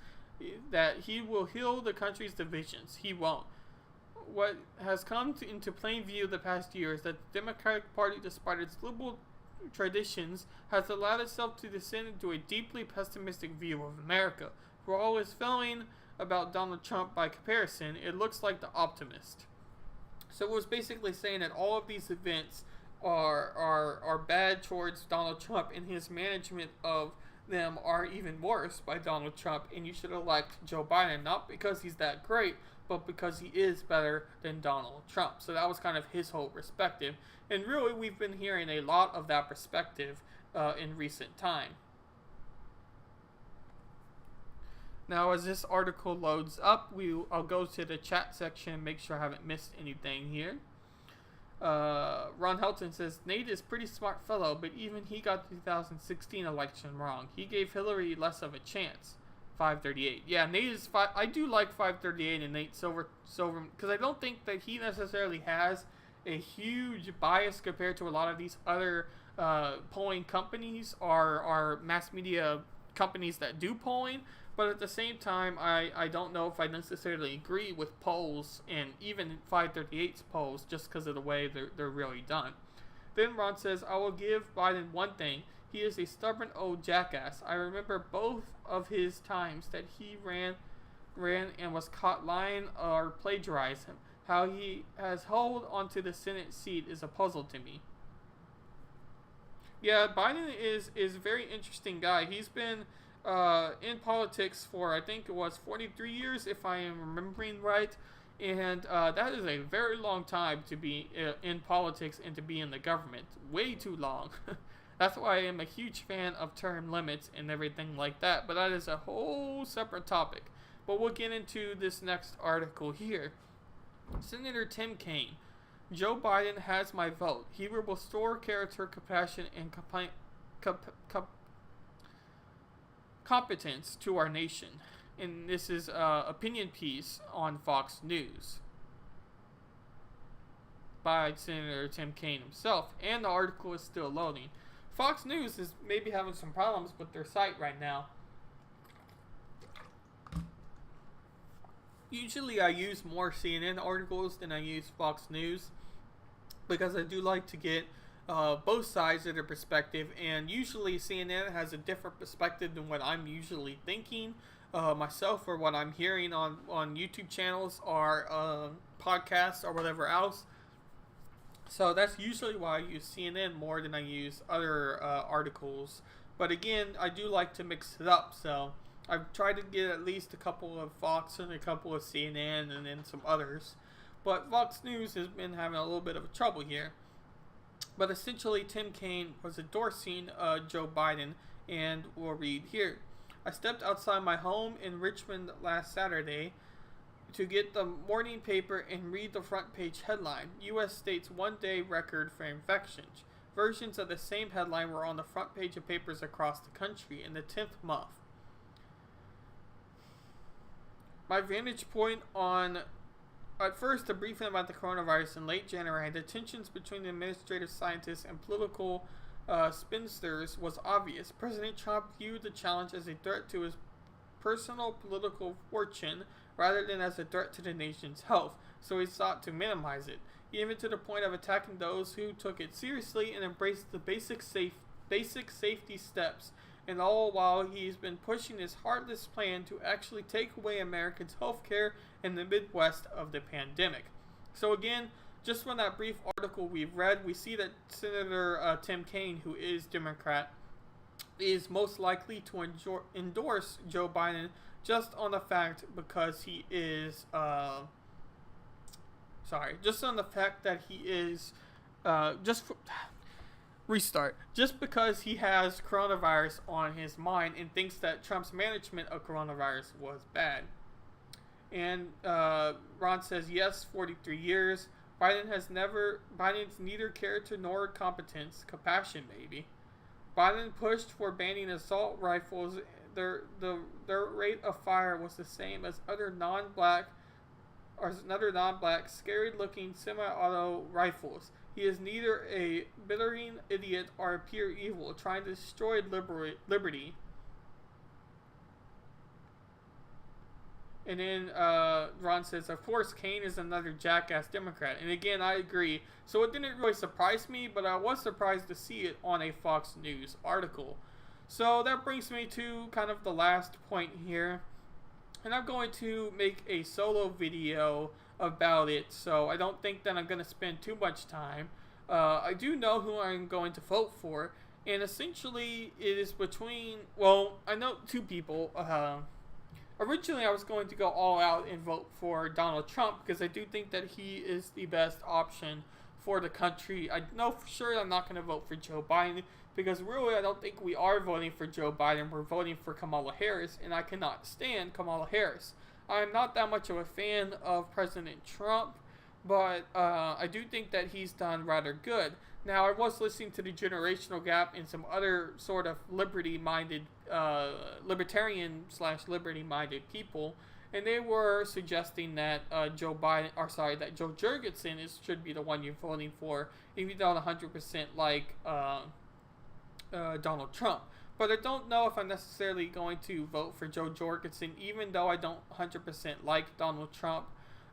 that he will heal the country's divisions. He won't. What has come into plain view the past year is that the Democratic Party, despite its liberal traditions, has allowed itself to descend into a deeply pessimistic view of America. For all his failing about Donald Trump by comparison, it looks like the optimist. So it was basically saying that all of these events are bad towards Donald Trump, and his management of them are even worse by Donald Trump, and you should elect Joe Biden, not because he's that great, but because he is better than Donald Trump. So that was kind of his whole perspective, and really we've been hearing a lot of that perspective in recent time. Now, as this article loads up, I'll go to the chat section and make sure I haven't missed anything here. Ron Helton says, Nate is a pretty smart fellow, but even he got the 2016 election wrong. He gave Hillary less of a chance. 538. Yeah, Nate is I do like 538 and Nate Silver, because I don't think that he necessarily has a huge bias compared to a lot of these other polling companies or mass media companies that do polling. But at the same time, I don't know if I necessarily agree with polls and even 538's polls just because of the way they're really done. Then Ron says, I will give Biden one thing. He is a stubborn old jackass. I remember both of his times that he ran and was caught lying or plagiarized him. How he has held onto the Senate seat is a puzzle to me. Yeah, Biden is a very interesting guy. He's been in politics for, I think it was 43 years, if I am remembering right. And that is a very long time to be in politics and to be in the government. Way too long. That's why I am a huge fan of term limits and everything like that. But that is a whole separate topic. But we'll get into this next article here. Senator Tim Kaine. Joe Biden has my vote. He will restore character, compassion, and competence to our nation. And this is an opinion piece on Fox News by Senator Tim Kaine himself. And the article is still loading. Fox News is maybe having some problems with their site right now. Usually I use more CNN articles than I use Fox News because I do like to get both sides of their perspective, and usually CNN has a different perspective than what I'm usually thinking myself or what I'm hearing on YouTube channels or podcasts or whatever else. So that's usually why I use CNN more than I use other articles. But again, I do like to mix it up, so I've tried to get at least a couple of Fox and a couple of CNN and then some others. But Fox News has been having a little bit of trouble here. But essentially, Tim Kaine was endorsing Joe Biden, and we'll read here. I stepped outside my home in Richmond last Saturday to get the morning paper and read the front page headline. U.S. states one-day record for infections. Versions of the same headline were on the front page of papers across the country in the 10th month. My vantage point on, at first, a briefing about the coronavirus in late January, the tensions between the administrative scientists and political spinsters was obvious. President Trump viewed the challenge as a threat to his personal political fortune rather than as a threat to the nation's health, so he sought to minimize it, even to the point of attacking those who took it seriously and embraced the basic safety steps. And all while he's been pushing his heartless plan to actually take away Americans' health care in the Midwest of the pandemic. So again, just from that brief article we've read, we see that Senator Tim Kaine, who is Democrat, is most likely to endorse Joe Biden just on the fact because he is, just on the fact that he is, just because he has coronavirus on his mind and thinks that Trump's management of coronavirus was bad. And Ron says, yes, 43 years. Biden's neither character nor competence. Compassion, maybe. Biden pushed for banning assault rifles. Their rate of fire was the same as another non-black, scary-looking semi-auto rifles. He is neither a bittering idiot or a pure evil, trying to destroy liberty. And then Ron says, of course, Kaine is another jackass Democrat. And again, I agree. So it didn't really surprise me, but I was surprised to see it on a Fox News article. So that brings me to kind of the last point here. And I'm going to make a solo video about it, so I don't think that I'm going to spend too much time. I do know who I'm going to vote for, and essentially it is between, well, I know two people. Originally I was going to go all out and vote for Donald Trump because I do think that he is the best option for the country. I know for sure I'm not going to vote for Joe Biden, because really I don't think we are voting for Joe Biden. We're voting for Kamala Harris, and I cannot stand Kamala Harris. I'm not that much of a fan of President Trump, but I do think that he's done rather good. Now, I was listening to the Generational Gap and some other sort of libertarian / liberty-minded people, and they were suggesting that that Joe Jorgensen should be the one you're voting for, if you don't 100% like Donald Trump. But I don't know if I'm necessarily going to vote for Joe Jorgensen, even though I don't 100% like Donald Trump.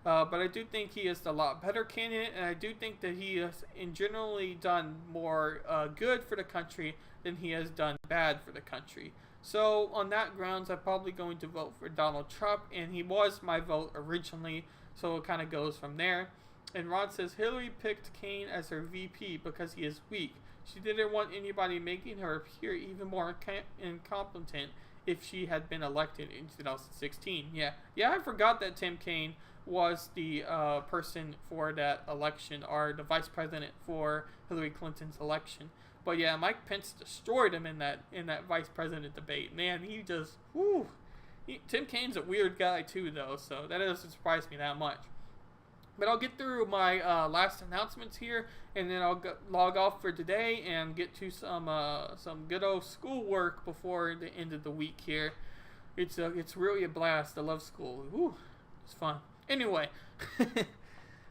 But I do think he is a lot better candidate, and I do think that he has generally done more good for the country than he has done bad for the country. So on that grounds, I'm probably going to vote for Donald Trump, and he was my vote originally, so it kind of goes from there. And Ron says Hillary picked Kane as her VP because he is weak. She didn't want anybody making her appear even more incompetent if she had been elected in 2016. Yeah, I forgot that Tim Kaine was the person for that election, or the vice president for Hillary Clinton's election. But yeah, Mike Pence destroyed him in that vice president debate. Man, he just, Tim Kaine's a weird guy too, though, so that doesn't surprise me that much. But I'll get through my last announcements here, and then I'll log off for today and get to some good old school work before the end of the week here. It's really a blast. I love school. It's fun. Anyway,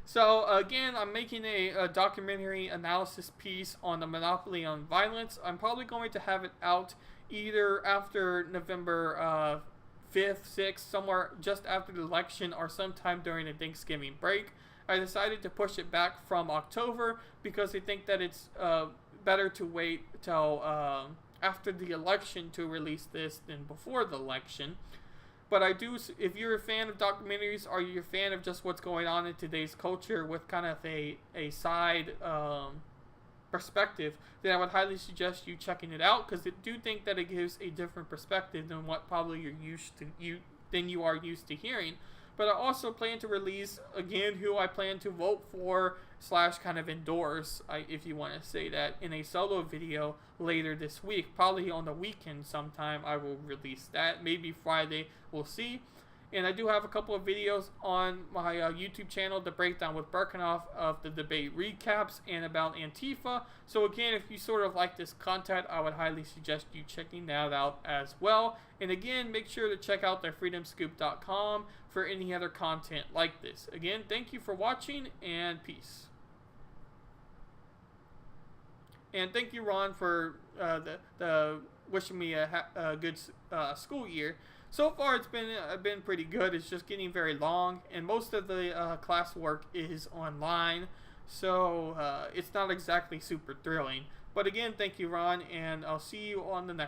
so again, I'm making a documentary analysis piece on the monopoly on violence. I'm probably going to have it out either after November 5th, 6th, somewhere just after the election, or sometime during the Thanksgiving break. I decided to push it back from October because I think that it's better to wait till after the election to release this than before the election. But I do, if you're a fan of documentaries, or you're a fan of just what's going on in today's culture with kind of a side perspective, then I would highly suggest you checking it out, because I do think that it gives a different perspective than what probably you are used to hearing. But I also plan to release, again, who I plan to vote for / kind of endorse, if you want to say that, in a solo video later this week. Probably on the weekend sometime I will release that. Maybe Friday, we'll see. And I do have a couple of videos on my YouTube channel, The Breakdown with Berckenhoff, of the debate recaps and about Antifa. So again, if you sort of like this content, I would highly suggest you checking that out as well. And again, make sure to check out thefreedomscoop.com for any other content like this. Again, thank you for watching, and peace. And thank you, Ron, for the wishing me a good school year. So far, it's been pretty good. It's just getting very long, and most of the classwork is online, so it's not exactly super thrilling. But again, thank you, Ron, and I'll see you on the next one.